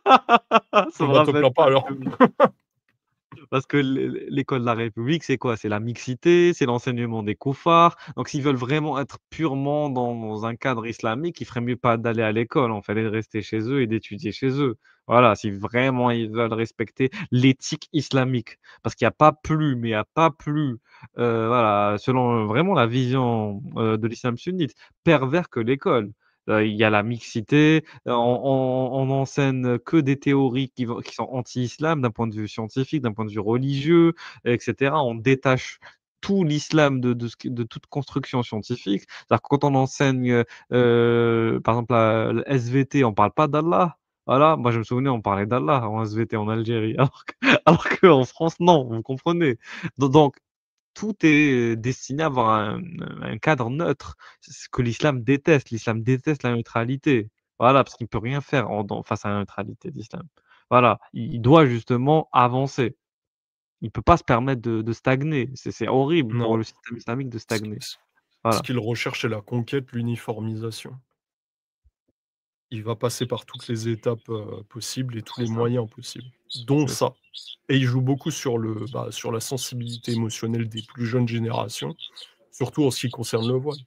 Ça me Bah, te rappelle plains pas ça un alors. peu. Parce que l'école de la République, c'est quoi? C'est la mixité, c'est l'enseignement des koufars. Donc s'ils veulent vraiment être purement dans un cadre islamique, il ferait mieux pas d'aller à l'école, en fait, et de rester chez eux et d'étudier chez eux. Voilà, si vraiment ils veulent respecter l'éthique islamique. Parce qu'il y a pas plus, mais il y a pas plus, voilà, selon vraiment la vision, de l'islam sunnite, pervers que l'école. Il y a la mixité, on enseigne que des théories qui sont anti-islam d'un point de vue scientifique, d'un point de vue religieux, et cetera. On détache tout l'islam de toute construction scientifique. C'est-à-dire que quand on enseigne, par exemple la SVT, on parle pas d'Allah. Voilà, moi je me souvenais, on parlait d'Allah en SVT en Algérie, alors qu'en France, non, vous comprenez? Donc tout est destiné à avoir un cadre neutre. C'est ce que l'islam déteste. L'islam déteste la neutralité. Voilà, parce qu'il ne peut rien faire face à la neutralité de l'islam. Voilà, il doit justement avancer. Il ne peut pas se permettre de stagner. C'est horrible pour Non. le système islamique de Ce stagner. ce ce Voilà. qu'il recherche, c'est la conquête, l'uniformisation. Il va passer par toutes les étapes, possibles et tous les C'est ça. moyens possibles, dont C'est ça. ça. Et il joue beaucoup sur sur la sensibilité émotionnelle des plus jeunes générations, surtout en ce qui concerne le voile.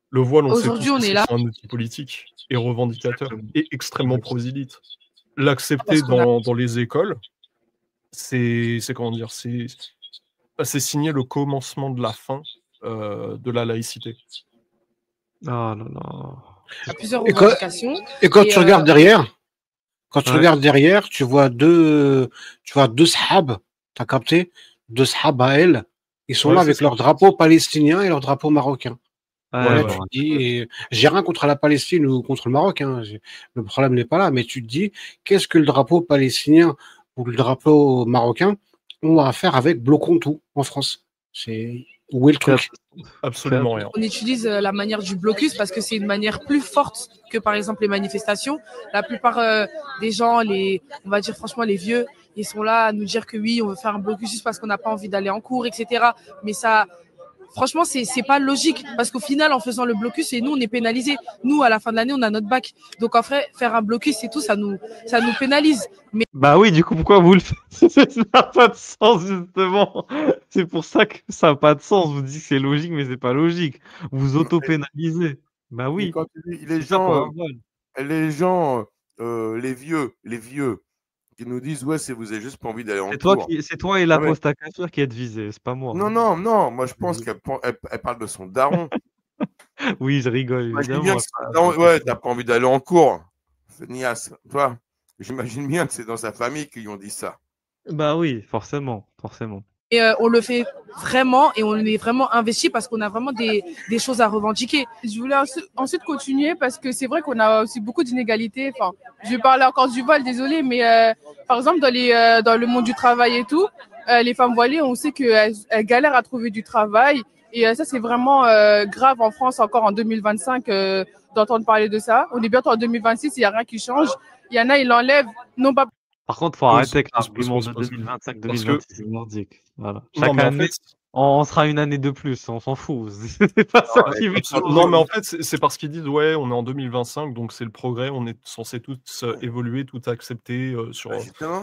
Le voile, on sait Aujourd'hui, tous on que est c'est là. un outil politique et revendicateur Exactement. et extrêmement Exactement. prosélyte. Parce L'accepter qu'on a dans les écoles, c'est comment dire? C'est signer le commencement de la fin, de la laïcité. Oh là là. plusieurs Et quand, revendications. et quand Et tu regardes derrière, Ouais. tu vois deux sahabs, t'as capté? Deux sahabs à elle. Ils sont Ouais, là c'est avec ça. leur drapeau palestinien et leur drapeau marocain. Ouais, Voilà, je me tu te rappelle. dis, j'ai rien contre la Palestine ou contre le Maroc, hein, le problème n'est pas là, mais tu te dis, qu'est-ce que le drapeau palestinien ou le drapeau marocain ont à faire avec bloquons tout en France? Où est le truc? Absolument rien. on utilise la manière du blocus parce que c'est une manière plus forte que par exemple les manifestations. La plupart des gens, on va dire franchement les vieux, ils sont là à nous dire que oui, on veut faire un blocus juste parce qu'on n'a pas envie d'aller en cours, etc. Mais ça, franchement, c'est pas logique parce qu'au final, en faisant le blocus, et nous, on est pénalisés. Nous, à la fin de l'année, on a notre bac. Donc, en fait, faire un blocus et tout, ça nous pénalise. Mais Bah oui, du coup, pourquoi vous le faites? Ça n'a pas de sens, justement. C'est pour ça que ça n'a pas de sens. Vous dites que c'est logique, mais c'est pas logique. Vous vous auto-pénalisez. Bah Mais oui, quand tu dis c'est ça pour un voile. les vieux, qui nous disent ouais, si vous avez juste pas envie d'aller en cours. C'est toi et Non, mais- l'aposte à kafir qui êtes visés, c'est pas moi. non, moi je pense qu'elle elle parle de son daron. Oui, je rigole, J'imagine bien évidemment. que son daron, ouais, t'as pas envie d'aller en cours. C'est niasse. Toi, j'imagine bien que c'est dans sa famille qu'ils ont dit ça. Bah oui, forcément, forcément. Et on le fait vraiment et on est vraiment investi parce qu'on a vraiment des choses à revendiquer. Je voulais ensuite continuer parce que c'est vrai qu'on a aussi beaucoup d'inégalités. Enfin, je vais parler encore du voile, désolé, mais par exemple dans le monde du travail et tout, les femmes voilées, on sait qu'elles galèrent à trouver du travail et ça c'est vraiment grave en France encore en 2025 d'entendre parler de ça. On est bientôt en 2026, il n'y a rien qui change. Il y en a, ils l'enlèvent, non pas. Par contre, il faut arrêter avec l'argument de Pause. 2025-2026, c'est nordique. Voilà. Non, Chaque mais en année, fait, on sera une année de plus, on s'en fout. C'est pas ça qui veut non, mais en fait, c'est parce qu'ils disent ouais, on est en 2025, donc c'est le progrès, on est censé tous évoluer, tout accepter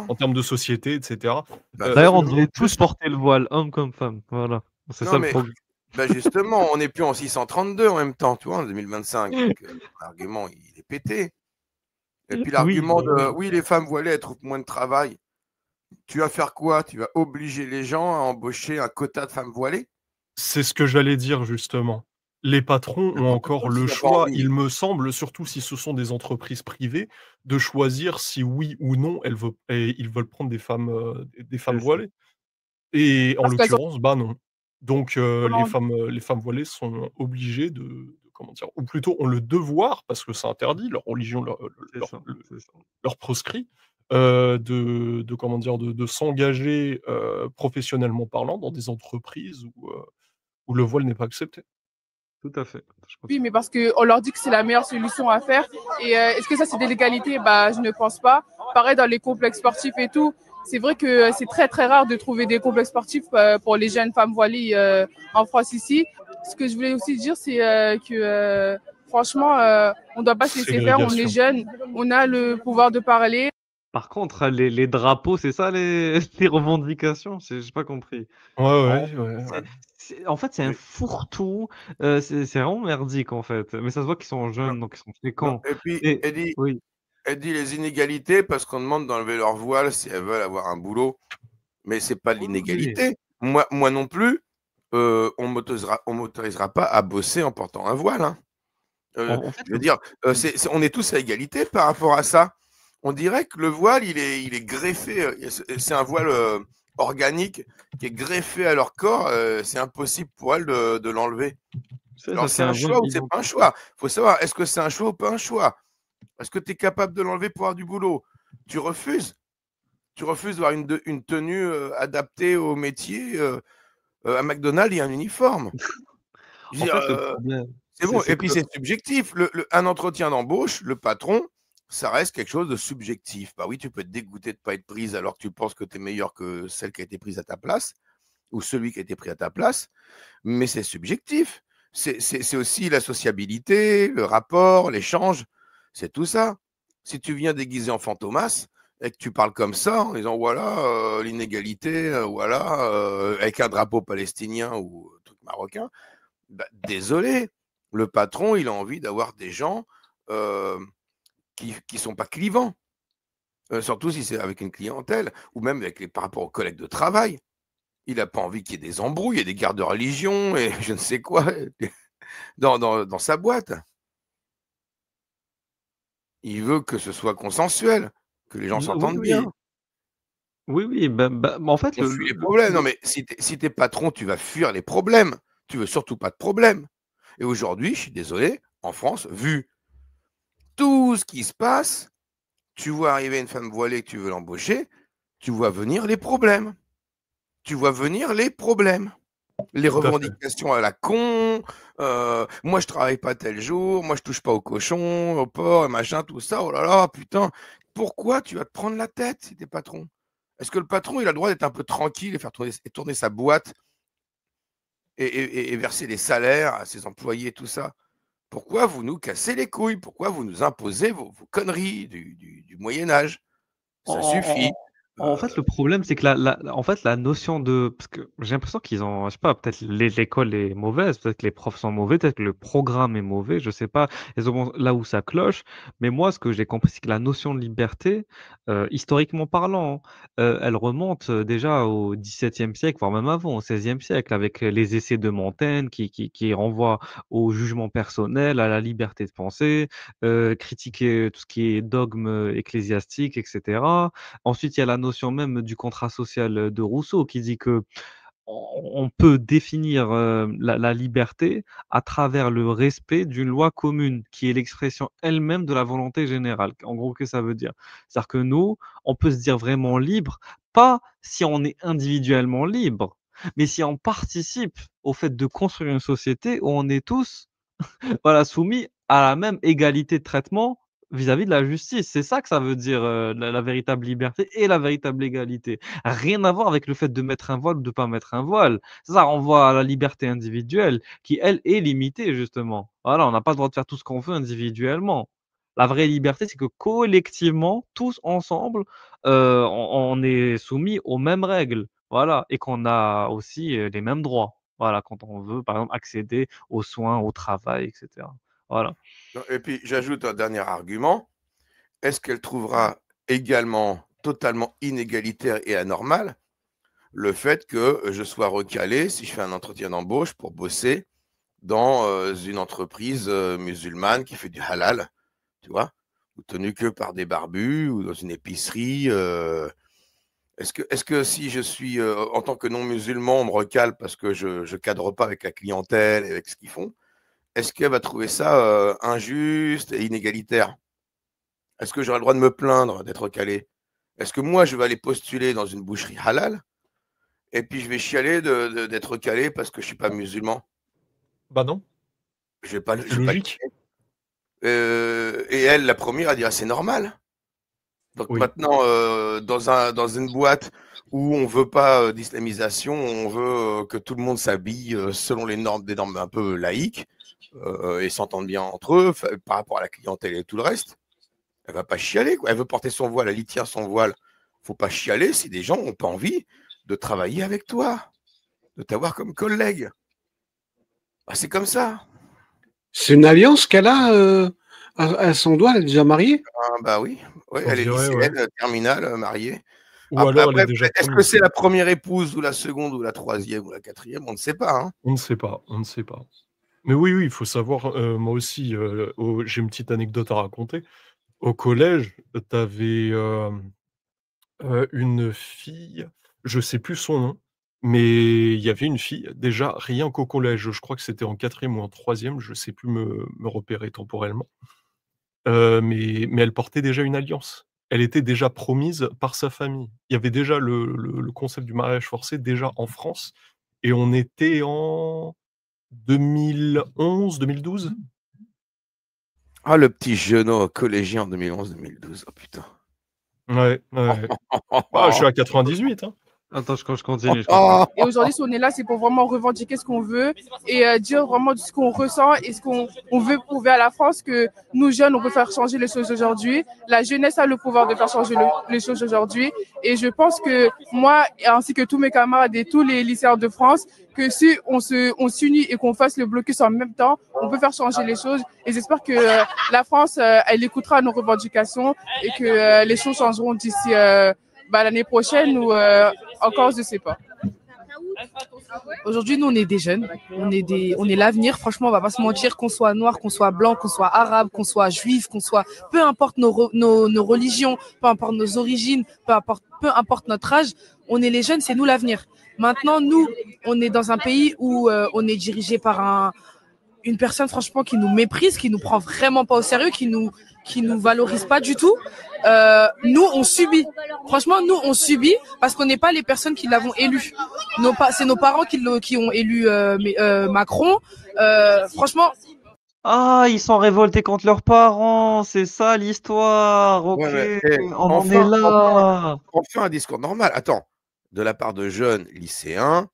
en termes de société, etc. D'ailleurs, on devrait tous porter le voile, homme comme femme. Voilà. C'est Non, ça le mais problème. justement, on n'est plus en 632 en même temps, tu vois, en 2025. Donc, l'argument, il est pété. Et puis l'argument de oui, les femmes voilées, elles trouvent moins de travail. Tu vas faire quoi? Tu vas obliger les gens à embaucher un quota de femmes voilées? C'est ce que j'allais dire justement. Les patrons ont encore le choix, il me semble, surtout si ce sont des entreprises privées, de choisir si oui ou non ils veulent prendre des femmes voilées. Et en Parce qu'elles l'occurrence, bah non. Donc les femmes voilées sont obligées comment dire, ou plutôt ont le devoir, parce que c'est interdit, leur religion leur proscrit, comment dire, de s'engager professionnellement parlant dans des entreprises où le voile n'est pas accepté. Tout à fait. Oui, mais parce qu'on leur dit que c'est la meilleure solution à faire. Et est-ce que ça, c'est de l'égalité? Bah, je ne pense pas. Pareil dans les complexes sportifs et tout. C'est vrai que c'est très, très rare de trouver des complexes sportifs pour les jeunes femmes voilées en France ici. Ce que je voulais aussi dire, c'est que franchement, on ne doit pas se laisser faire. On est jeunes, on a le pouvoir de parler. Par contre, les drapeaux, c'est ça les revendications? J'ai pas compris. Ouais. En fait, c'est un fourre-tout. C'est vraiment merdique, en fait. Mais ça se voit qu'ils sont jeunes, donc ils sont Non, fréquents. et puis, Et elle dit les inégalités parce qu'on demande d'enlever leur voile si elles veulent avoir un boulot. Mais c'est pas de l'inégalité. Moi non plus, on m'autorisera pas à bosser en portant un voile. Hein. Je veux dire, on est tous à égalité par rapport à ça. On dirait que le voile, il est greffé. C'est un voile organique qui est greffé à leur corps. C'est impossible pour elles de l'enlever. Alors, c'est un choix ou c'est pas un choix? Il faut savoir, est-ce que c'est un choix ou pas un choix? Est-ce que tu es capable de l'enlever pour avoir du boulot? Tu refuses? Tu refuses d'avoir une tenue adaptée au métier. À McDonald's, il y a un uniforme. C'est bon. Et puis, c'est subjectif. Un entretien d'embauche, le patron, ça reste quelque chose de subjectif. Bah oui, tu peux être dégoûté de ne pas être prise alors que tu penses que tu es meilleur que celle qui a été prise à ta place ou celui qui a été pris à ta place. Mais c'est subjectif. C'est aussi la sociabilité, le rapport, l'échange. C'est tout ça. Si tu viens déguisé en Fantomas et que tu parles comme ça en disant voilà l'inégalité, avec un drapeau palestinien ou un truc marocain, bah, désolé, le patron il a envie d'avoir des gens qui sont pas clivants, surtout si c'est avec une clientèle ou même par rapport aux collègues de travail. Il n'a pas envie qu'il y ait des embrouilles et des guerres de religion et je ne sais quoi dans sa boîte. Il veut que ce soit consensuel, que les gens s'entendent bien. Oui, en fait, on fuit les problèmes. Non, mais si t'es patron, tu vas fuir les problèmes. Tu veux surtout pas de problèmes. Et aujourd'hui, je suis désolé, en France, vu tout ce qui se passe, tu vois arriver une femme voilée que tu veux l'embaucher, tu vois venir les problèmes. Les revendications à la con, moi je travaille pas tel jour, moi je touche pas au cochon, au porc, machin, tout ça, oh là là, putain, pourquoi tu vas te prendre la tête si t'es patron? Est-ce que le patron il a le droit d'être un peu tranquille et faire tourner sa boîte et verser des salaires à ses employés, tout ça? Pourquoi vous nous cassez les couilles? Pourquoi vous nous imposez vos conneries du Moyen-Âge? Ça suffit. En fait, le problème, c'est que la notion de. Parce que j'ai l'impression qu'ils ont. Je sais pas, peut-être l'école est mauvaise, peut-être que les profs sont mauvais, peut-être que le programme est mauvais, je sais pas là où ça cloche. Mais moi, ce que j'ai compris, c'est que la notion de liberté, historiquement parlant, elle remonte déjà au XVIIe siècle, voire même avant, au XVIe siècle, avec les essais de Montaigne qui renvoient au jugement personnel, à la liberté de penser, critiquer tout ce qui est dogme ecclésiastique, etc. Ensuite, il y a la notion même du contrat social de Rousseau qui dit que on peut définir la liberté à travers le respect d'une loi commune, qui est l'expression elle-même de la volonté générale. En gros, qu'est-ce que ça veut dire? C'est-à-dire que nous, on peut se dire vraiment libre, pas si on est individuellement libre, mais si on participe au fait de construire une société où on est tous voilà, soumis à la même égalité de traitement vis-à-vis de la justice. C'est ça que ça veut dire, la véritable liberté et la véritable égalité. Rien à voir avec le fait de mettre un voile ou de pas mettre un voile. Ça renvoie à la liberté individuelle qui, elle, est limitée justement. Voilà, on n'a pas le droit de faire tout ce qu'on veut individuellement. La vraie liberté, c'est que collectivement, tous ensemble, on est soumis aux mêmes règles, voilà, et qu'on a aussi, les mêmes droits. Voilà, quand on veut, par exemple, accéder aux soins, au travail, et cetera. Voilà. Et puis, j'ajoute un dernier argument. Est-ce qu'elle trouvera également totalement inégalitaire et anormal le fait que je sois recalé si je fais un entretien d'embauche pour bosser dans une entreprise musulmane qui fait du halal, tu vois, ou tenu que par des barbus, ou dans une épicerie Est-ce que si je suis, en tant que non-musulman, on me recale parce que je ne cadre pas avec la clientèle et avec ce qu'ils font, est-ce qu'elle va trouver ça injuste et inégalitaire? Est-ce que j'aurai le droit de me plaindre d'être recalé? Est-ce que moi, je vais aller postuler dans une boucherie halal et puis je vais chialer d'être calé parce que je suis pas musulman? Bah non, Je vais pas, c'est je vais pas le logique. et elle, la première, a dit: «Ah, c'est normal». Donc Oui. maintenant, dans une boîte où on veut pas d'islamisation, on veut que tout le monde s'habille selon des normes un peu laïques et s'entendent bien entre eux par rapport à la clientèle et tout le reste. Elle va pas chialer, quoi. Elle veut porter son voile, elle y tient son voile. Faut pas chialer si des gens ont pas envie de travailler avec toi, de t'avoir comme collègue. Bah, c'est comme ça. C'est une alliance qu'elle a à son doigt, elle est déjà mariée? Ah, bah oui, ouais, On elle est dirait, ouais. lycéenne, terminale, mariée. Ou alors elle est Après, déjà est-ce que promise. c'est la première épouse ou la seconde ou la troisième ou la quatrième? On ne sait pas, hein. On ne sait pas, on ne sait pas. Mais oui, oui, il faut savoir, moi aussi, j'ai une petite anecdote à raconter. Au collège, tu avais, une fille, je sais plus son nom, mais il y avait une fille, déjà rien qu'au collège, je crois que c'était en 4e ou en 3e, je sais plus me repérer temporellement. Mais elle portait déjà une alliance. Elle était déjà promise par sa famille. Il y avait déjà le concept du mariage forcé déjà en France et on était en 2011-2012? Ah, le petit jeunot collégien en 2011-2012. Oh putain. Ouais, ouais. Bah, je suis à 98, hein. Attends, je continue. Je continue. Et aujourd'hui, si on est là, c'est pour vraiment revendiquer ce qu'on veut et dire vraiment ce qu'on ressent et ce qu'on veut prouver à la France que nous, jeunes, on peut faire changer les choses aujourd'hui. La jeunesse a le pouvoir de faire changer les choses aujourd'hui. Et je pense que moi, ainsi que tous mes camarades et tous les lycéens de France, que si on s'unit et qu'on fasse le blocus en même temps, on peut faire changer les choses. Et j'espère que la France, elle écoutera nos revendications et que les choses changeront d'ici l'année prochaine ou encore, je sais pas. Aujourd'hui, nous, on est des jeunes, on est l'avenir. Franchement, on va pas se mentir, qu'on soit noir, qu'on soit blanc, qu'on soit arabe, qu'on soit juif, peu importe nos religions, peu importe nos origines, peu importe notre âge, on est les jeunes, c'est nous l'avenir. Maintenant, nous, on est dans un pays où on est dirigé par une personne, franchement, qui nous méprise, qui nous prend vraiment pas au sérieux, qui nous valorise pas du tout. Nous, on subit. Franchement, nous, on subit parce qu'on n'est pas les personnes qui l'avons élu. C'est nos parents qui ont élu Macron. Franchement. Ah, ils sont révoltés contre leurs parents, c'est ça l'histoire. Ok, Ouais, on en est là. Enfin, un discours normal. Attends, de la part de jeunes lycéens,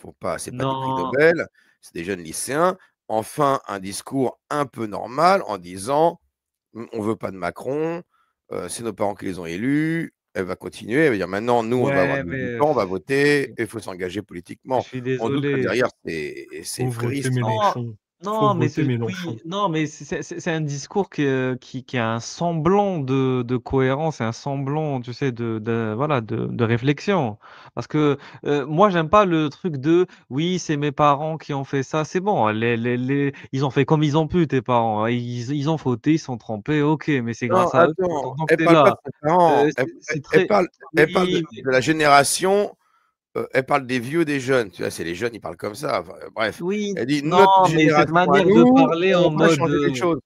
c'est pas des prix Nobel, c'est des jeunes lycéens. Enfin, un discours un peu normal en disant on veut pas de Macron, c'est nos parents qui les ont élus. Elle va continuer, elle va dire maintenant, nous, on va avoir 18 ans, on va voter, et il faut s'engager politiquement. Je suis On doute que désolé. derrière, c'est frériste. Non, mais c'est un discours qui a un semblant de cohérence et un semblant, tu sais, de réflexion. Parce que moi, j'aime pas le truc de oui, c'est mes parents qui ont fait ça. C'est bon, ils ont fait comme ils ont pu, tes parents. Ils ont fauté, ils sont trompés, ok, mais c'est grâce à eux Attends, que elle t'es parle pas là. de ses parents, C'est très. elle parle Oui, de la génération. Elle parle des vieux, des jeunes. Tu vois, c'est les jeunes, ils parlent comme ça. Enfin, bref. Oui, Elle dit non, notre mais cette génération à manière de nous, parler en on va mode. changer les choses.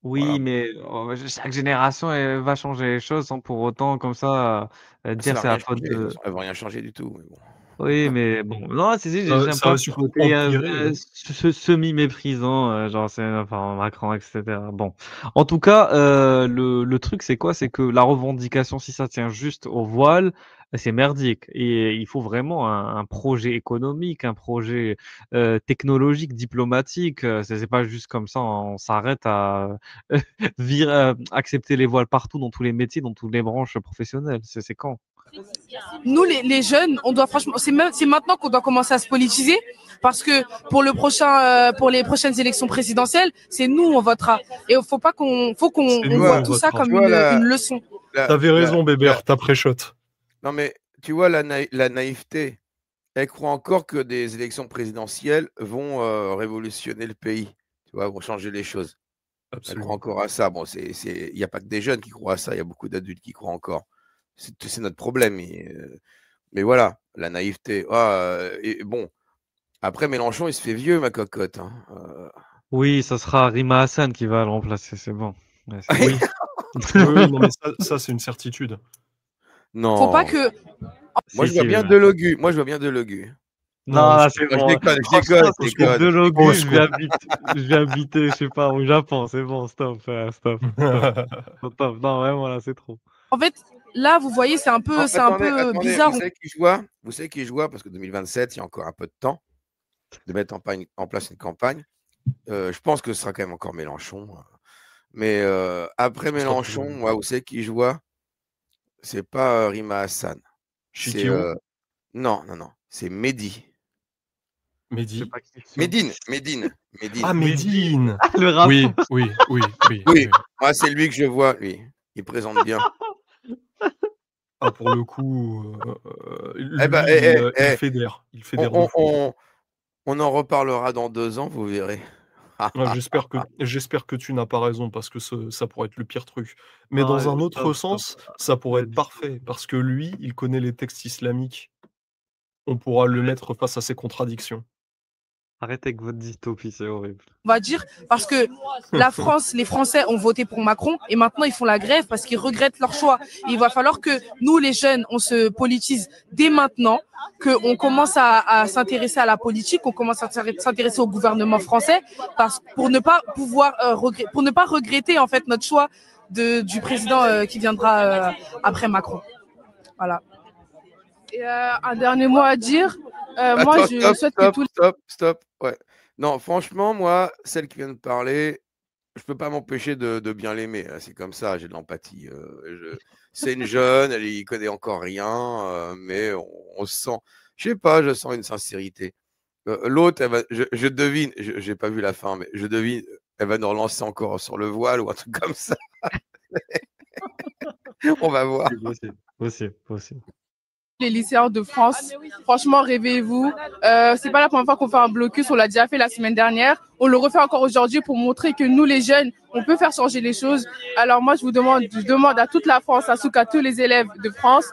Oui, mais chaque génération elle va changer les choses sans pour autant comme ça Ça dire va c'est rien la faute changer. De toute de. façon, elles vont rien changer du tout. Mais bon. Oui, mais bon, non, j'aime Ça va pas ce surtout côté empirer. semi-méprisant, genre c'est enfin Macron, etc. Bon, en tout cas, le truc c'est quoi? C'est que la revendication, si ça tient juste au voile, c'est merdique. Et il faut vraiment un projet économique, un projet technologique, diplomatique. C'est pas juste comme ça, on s'arrête à accepter les voiles partout, dans tous les métiers, dans toutes les branches professionnelles. C'est quand? Nous, les jeunes, on doit franchement, c'est maintenant qu'on doit commencer à se politiser, parce que pour les prochaines élections présidentielles, c'est nous on votera. Et il faut qu'on voit tout ça comme une leçon. T'avais raison, Bébert, t'as pré-shot. Non, mais tu vois, la naïveté, elle croit encore que des élections présidentielles vont révolutionner le pays, tu vois, vont changer les choses. Elle croit encore à ça. Bon, il n'y a pas que des jeunes qui croient à ça, il y a beaucoup d'adultes qui croient encore. C'est notre problème. Mais voilà, la naïveté. Et bon, après, Mélenchon, il se fait vieux, ma cocotte. Hein. Oui, ça sera Rima Hassan qui va le remplacer, c'est bon. Oui. Oui, non, mais ça c'est une certitude. Non. Faut pas que. Moi, Si, je vois si, bien ouais. Delogu. Moi, je vois bien Delogu. Non, Non, là, je- c'est Je bon. déconne, je Franchement, déconne, je parce que déconne. de Logu, Au je vais habiter, je sais pas, au Japon. C'est bon, stop, stop. Stop. Non, vraiment, là, c'est trop. En fait, là, vous voyez, c'est un peu, Non, c'est un attendez, peu bizarre. vous savez qui je vois? Vous savez qui je vois? Parce que 2027, il y a encore un peu de temps de mettre en place une campagne. Je pense que ce sera quand même encore Mélenchon. Mais après Ce sera Mélenchon, toujours- moi, vous savez qui je vois? C'est pas Rima Hassan. C'est Shikio, non, c'est Mehdi. Je sais Mehdi. pas qui c'est. Médine. Ah, Médine. Ah, le rapport. Oui, moi, c'est lui que je vois, lui. Il présente bien. Ah, pour le coup, lui, Eh ben, il fédère. Il fédère de fou. on en reparlera dans 2 ans, vous verrez. Ouais, j'espère que tu n'as pas raison parce que ça pourrait être le pire truc. Mais Non, dans un stop, autre stop. sens, ça pourrait être parfait parce que lui, il connaît les textes islamiques. On pourra le mettre face à ses contradictions. Arrêtez avec votre dystopie, c'est horrible. On va dire, parce que la France, les Français ont voté pour Macron et maintenant ils font la grève parce qu'ils regrettent leur choix. Et il va falloir que nous, les jeunes, on se politise dès maintenant, qu'on commence à s'intéresser à la politique, qu'on commence à s'intéresser au gouvernement français, pour ne pas pouvoir pour ne pas regretter en fait notre choix du président qui viendra après Macron. Voilà. Et un dernier mot à dire. Moi, Attends, je souhaite que tous stop. Ouais. Non, franchement, moi, celle qui vient de parler, je peux pas m'empêcher de bien l'aimer. C'est comme ça, j'ai de l'empathie. C'est une jeune, elle y connaît encore rien, mais on se sent, je sais pas, je sens une sincérité. L'autre, je devine, j'ai pas vu la fin, mais je devine, elle va nous relancer encore sur le voile ou un truc comme ça. On va voir. Possible. les lycéens de France, franchement, réveillez-vous. C'est pas la première fois qu'on fait un blocus, on l'a déjà fait la semaine dernière. On le refait encore aujourd'hui pour montrer que nous, les jeunes, on peut faire changer les choses. Alors moi, je demande à toute la France, ainsi qu'à tous les élèves de France,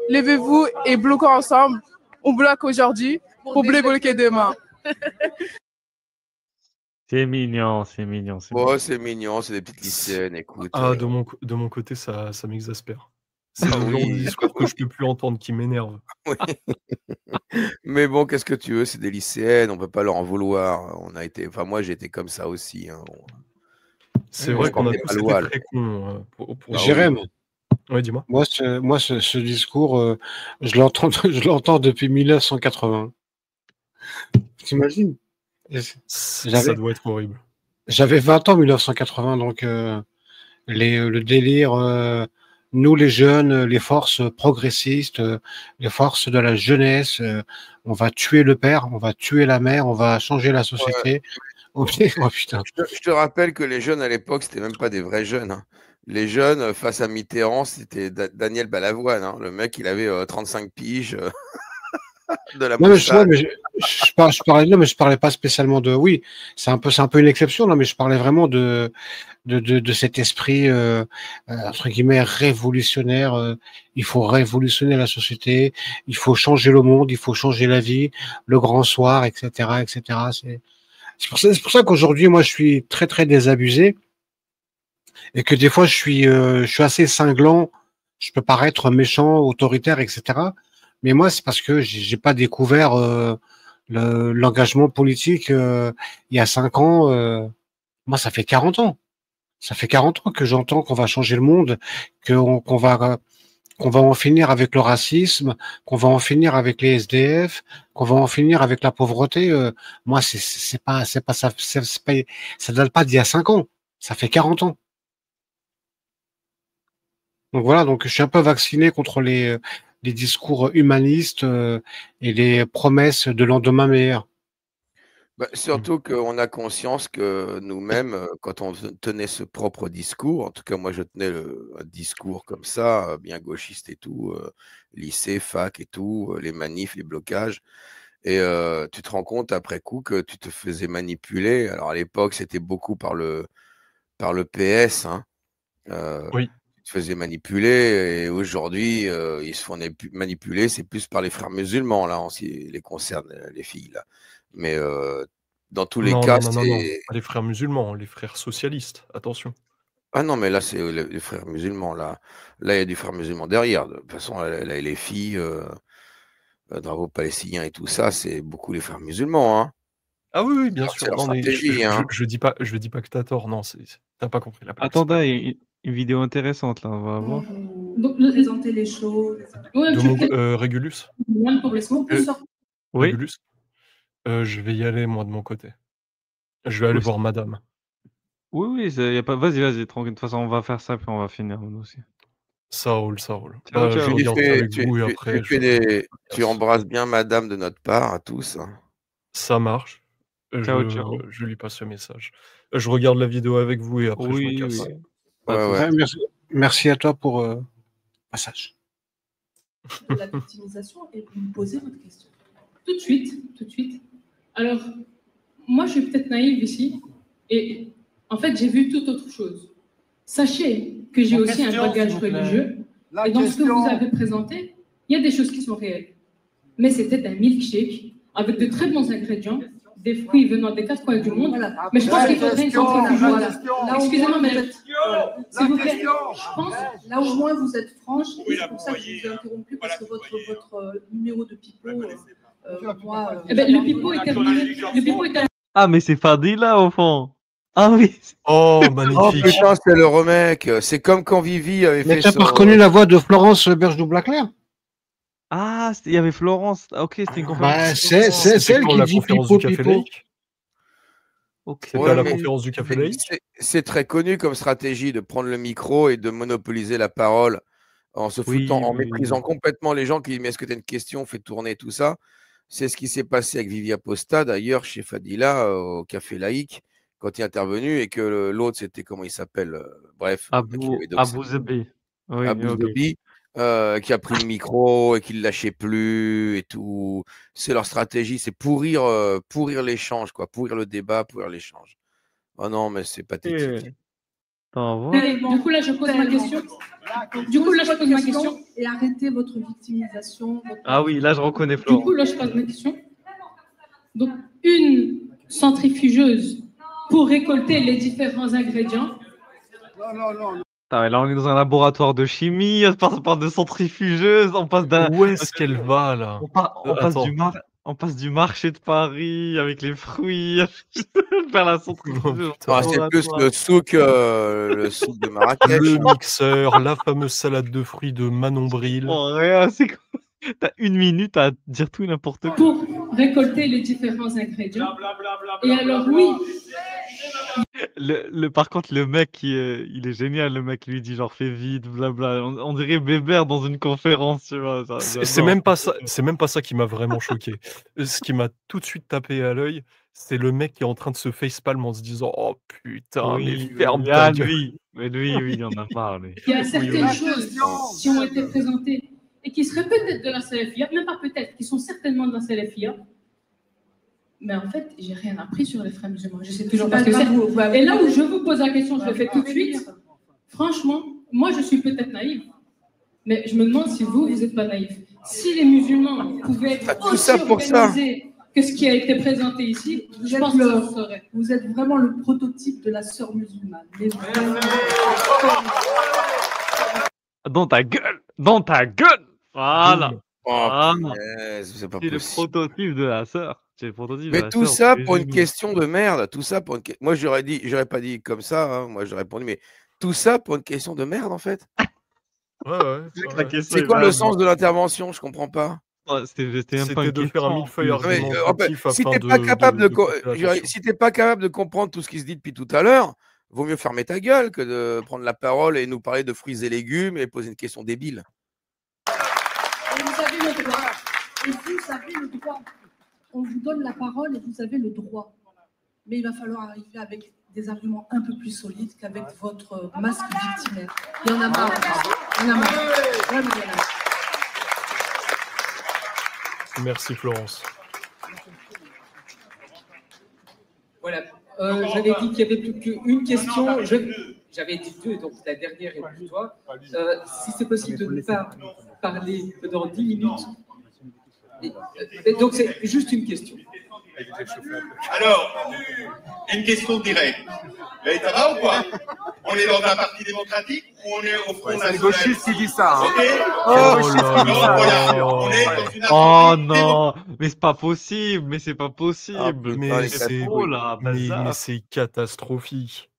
levez-vous et bloquons ensemble. On bloque aujourd'hui pour bloquer demain. C'est mignon. Oh, c'est mignon, c'est des petites lycéennes, écoute. Ah, de mon côté, ça m'exaspère. C'est le genre de Oui. discours que je peux plus entendre qui m'énerve. Oui. Mais bon, qu'est-ce que tu veux, c'est des lycéennes, on peut pas leur en vouloir. Moi, j'ai été comme ça aussi. Hein. C'est vrai qu'on a tous été très cons. Jérém, oui, dis-moi. Moi, ce discours, je l'entends depuis 1980. T'imagines? Ça doit être horrible. J'avais 20 ans en 1980, donc le délire, nous les jeunes, les forces progressistes, les forces de la jeunesse, on va tuer le père, on va tuer la mère, on va changer la société. Ouais. Oh, putain. Je te rappelle que les jeunes à l'époque, c'était même pas des vrais jeunes. Hein. Les jeunes, face à Mitterrand, c'était Daniel Balavoine. Hein. Le mec, il avait 35 piges. De la non, mais je parlais pas spécialement de. Oui, c'est un peu une exception, là, mais je parlais vraiment de cet esprit entre guillemets révolutionnaire. Il faut révolutionner la société, il faut changer le monde, il faut changer la vie, le grand soir, etc., etc. C'est pour ça qu'aujourd'hui, moi, je suis très très désabusé et que des fois, je suis assez cinglant. Je peux paraître méchant, autoritaire, etc. Mais moi, c'est parce que j'ai pas découvert l'engagement politique il y a 5 ans. Moi, ça fait 40 ans. Ça fait 40 ans que j'entends qu'on va changer le monde, qu'on va en finir avec le racisme, qu'on va en finir avec les SDF, qu'on va en finir avec la pauvreté. Moi, c'est pas ça, ça date pas d'il y a 5 ans. Ça fait 40 ans. Donc voilà, donc je suis un peu vacciné contre les discours humanistes et les promesses de lendemain meilleur. Surtout qu'on a conscience que nous-mêmes, quand on tenait ce propre discours, en tout cas moi je tenais un discours comme ça, bien gauchiste et tout, lycée, fac et tout, les manifs, les blocages, et tu te rends compte après coup que tu te faisais manipuler. Alors à l'époque c'était beaucoup par le PS, hein. Oui. Tu te faisais manipuler, et aujourd'hui ils se font manipuler, c'est plus par les frères musulmans là, en ce qui les concerne, les filles là. Mais dans tous les cas, non, pas les frères musulmans, les frères socialistes, attention. Ah non, mais là, c'est les frères musulmans. Là, il y a du frère musulman derrière. De toute façon, là, les filles, drapeau palestinien et tout ça, c'est beaucoup les frères musulmans. Hein. Ah oui, oui, bien C'est sûr. leur Non, mais stratégie. Hein. je dis pas que t'as tort. Non, t'as pas compris la blague. Attendez, il y a une vidéo intéressante là, on va voir. Donc, présenter les choses. Régulus Oui. Régulus je vais y aller, moi, de mon côté. Je vais aller Oui, voir madame. Oui, y a pas... vas-y, tranquille. De toute façon, on va faire ça, puis on va finir nous aussi. Ça roule, ça roule. Ciao, Je ciao. regarde ça avec vous et après. Tu embrasses bien madame de notre part à tous. Hein. Ça marche. Ciao, ciao. Je lui passe le message. Je regarde la vidéo avec vous et après je me casse. Oui. Ouais. Merci à toi pour le passage. La victimisation et vous me posez votre question. Tout de suite. Alors, moi, je suis peut-être naïve ici et en fait, j'ai vu toute autre chose. Sachez que j'ai aussi un bagage religieux et dans ce que vous avez présenté, il y a des choses qui sont réelles. Mais c'était un milkshake avec de très bons ingrédients, des fruits venant des 4 coins du monde. Mais je pense qu'il faudrait une centrifugeuse. Excusez-moi, mais s'il vous plaît, je pense là au moins vous êtes franche et c'est pour ça que je vous ai interrompu parce que votre numéro de pipeau, moi. Le pipeau est terminé. Ah, mais c'est Fadila au fond. Ah oui. Oh, Oh magnifique. putain, c'est le remake. C'est comme quand Vivi avait Mais fait t'as son... pas reconnu la voix de Florence Berge-Doublaclair? Ah, il y avait Florence. Ok, c'était une conférence. Bah, c'est elle pour qui la dit conférence pipo, du Café pipo. Laïque. Ok. C'était Ouais, à la mais conférence du Café Laïque. c'est très connu comme stratégie de prendre le micro et de monopoliser la parole en se foutant, en méprisant complètement les gens qui disent mais est-ce que tu as une question, fais tourner tout ça. C'est ce qui s'est passé avec Vivi Aposta d'ailleurs chez Fadila au Café Laïque quand il est intervenu et que l'autre c'était comment il s'appelle bref Abou Zabi. Oui, Abou ok. Zabi, qui a pris le micro et qui ne lâchait plus et tout. C'est leur stratégie, c'est pourrir l'échange, quoi, pourrir le débat, pourrir l'échange. Oh non, mais c'est pathétique. Du coup, là, je pose ma question. Et arrêtez votre victimisation. Ah oui, là, je reconnais Du Florence. coup, là, je pose ma question. Donc, une centrifugeuse pour récolter les différents ingrédients. Ah ouais, là, on est dans un laboratoire de chimie, on parle de centrifugeuse, on passe d'un. Où est-ce qu'elle va là? On passe du marché de Paris avec les fruits vers la centrifugeuse. C'est plus le souk de Marrakech. Le mixeur, la fameuse salade de fruits de Manon Bril. Oh, rien, c'est quoi? T'as 1 minute à dire tout et n'importe quoi. Pour récolter les différents ingrédients. Et alors, oui. Par contre, le mec, il est génial. Le mec, lui dit genre fais vite, blabla. On dirait Bébert dans une conférence, tu vois. C'est même pas ça. C'est même pas ça qui m'a vraiment choqué. Ce qui m'a tout de suite tapé à l'œil, c'est le mec qui est en train de se facepalm en se disant oh putain, mais ferme ta gueule. Mais lui, oui, il en a parlé. Il y a certaines choses qui ont été présentées et qui seraient peut-être de la Salafia, même pas peut-être, qui sont certainement de la Salafia. Mais en fait, j'ai rien appris sur les frères musulmans. Je sais toujours pas ce que c'est. Et là où je vous pose la question, je le fais tout de suite. Franchement, moi, je suis peut-être naïve, mais je me demande si vous n'êtes pas naïf. Si les musulmans pouvaient être aussi organisés que ce qui a été présenté ici, je pense que ça serait. Vous êtes vraiment le prototype de la sœur musulmane. Dans ta gueule! Dans ta gueule! Voilà! C'est pas le prototype de la sœur. Mais tout ça pour une question de merde. Tout ça pour une... Moi, j'aurais pas dit comme ça. Hein. Moi, j'aurais répondu, mais tout ça pour une question de merde, en fait. C'est quoi le sens de l'intervention? Je comprends pas. C'était pas de faire un millefeuille argumentatif si t'es pas capable de comprendre tout ce qui se dit depuis tout à l'heure, vaut mieux fermer ta gueule que de prendre la parole et nous parler de fruits et légumes et poser une question débile. Et vous avez le droit. Et vous avez le droit. On vous donne la parole et vous avez le droit. Mais il va falloir arriver avec des arguments un peu plus solides qu'avec votre masque victimaire. Il y en a marre. Il y en a marre. Vraiment, il y en a marre. Merci Florence. Voilà. J'avais dit qu'il y avait plus qu'une question. J'avais dit 2, donc la dernière est pour toi. Si c'est possible de ne pas parler pendant 10 minutes. Donc c'est juste une question. Alors, une question directe. Ça va ou quoi? On est dans un parti démocratique ou on est au Front C'est National? le gauchiste qui dit ça. Hein. Ok. C'est le gauchiste qui dit ça. Voilà, on est dans une Oh assemblée non, mais c'est pas possible, mais c'est pas Ah, possible. putain, les C'est quatre trop couilles. là, Mais bazar. c'est catastrophique.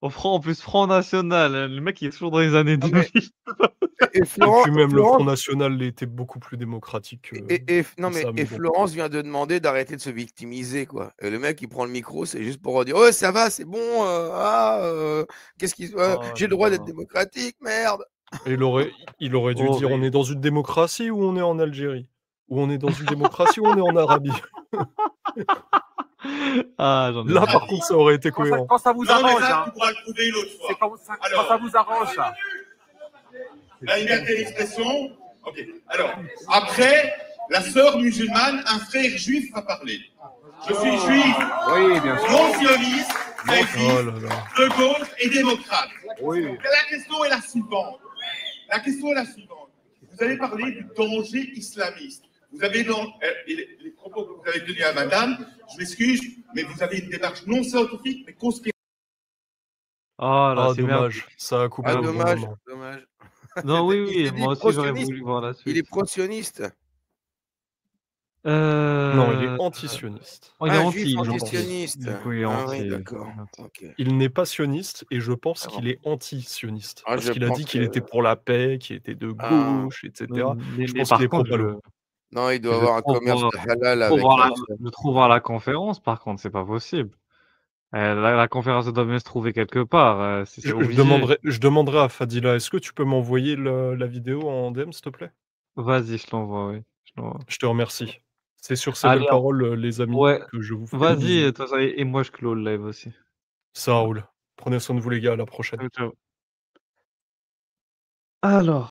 Au Front, en plus, Front National, le mec il est toujours dans les années Non, mais- 2000. Et Et Florent, puis même le Florent- Front National était beaucoup plus démocratique non, que mais ça. Mais et bon. Florence vient de demander d'arrêter de se victimiser, quoi. Et le mec, il prend le micro, c'est juste pour dire oh, ça va, c'est bon, qu'est-ce qui Oh j'ai le droit là d'être là. démocratique, merde. Et il aurait dû dire on Horrible. est dans une démocratie ou on est en Algérie? Ou on est dans une démocratie ou on est en Arabie? Ah, j'en ai Là, marre. par contre, ça aurait été cohérent. Quand ça vous Non, mais arrange, ça, hein. tu pourras le prouver une autre fois. C'est quand ça Alors, vous arrange, ça. la liberté d'expression. Ok. Alors, après, la sœur musulmane, un frère juif va parler. Je suis juif, Oui, bien sûr. non sioniste, laïciste, Oh là là. de gauche et démocrate. Oui. La question est la suivante. La question est la suivante. Vous avez parlé du danger islamiste. Vous avez les propos que vous avez tenus à madame, je m'excuse, mais vous avez une démarche non scientifique, mais conspiratoire. Oh là, Ah, c'est merde. dommage. Ça a coupé Ah, au bon dommage, moment. dommage. Non, oui, Il oui, s'est dit moi aussi j'aurais pro-sioniste. voulu voir la Il suite. est pro-sioniste. Non, il est anti-sioniste. Oh, il est Ah, anti, juif je pense. anti-sioniste. Du coup, il est Ah anti. oui, d'accord. anti. Ok. Il n'est pas sioniste et je pense Ah bon. qu'il est anti-sioniste. Ah, Parce je qu'il a pense dit qu'il que- était pour la paix, qu'il était de Ah. gauche, etc. Mais, Je mais pense par qu'il est contre, pro-balo. Non, il doit je avoir un trouve commerce voir- halal je trouve avec voir la la- je trouve voir la conférence, par contre, c'est pas possible. La conférence doit bien se trouver quelque part. C'est Je obligé. demanderai à Fadila, est-ce que tu peux m'envoyer la vidéo en DM, s'il te plaît? Vas-y, je l'envoie, oui. Je l'envoie. Je te remercie. C'est sur ces Allez, belles paroles, les amis, ouais. que je vous fais des Vas-y, bisous. de toute façon, et moi je clôt le live aussi. Ça roule. Prenez soin de vous, les gars. À la prochaine. Ciao, ciao. Alors.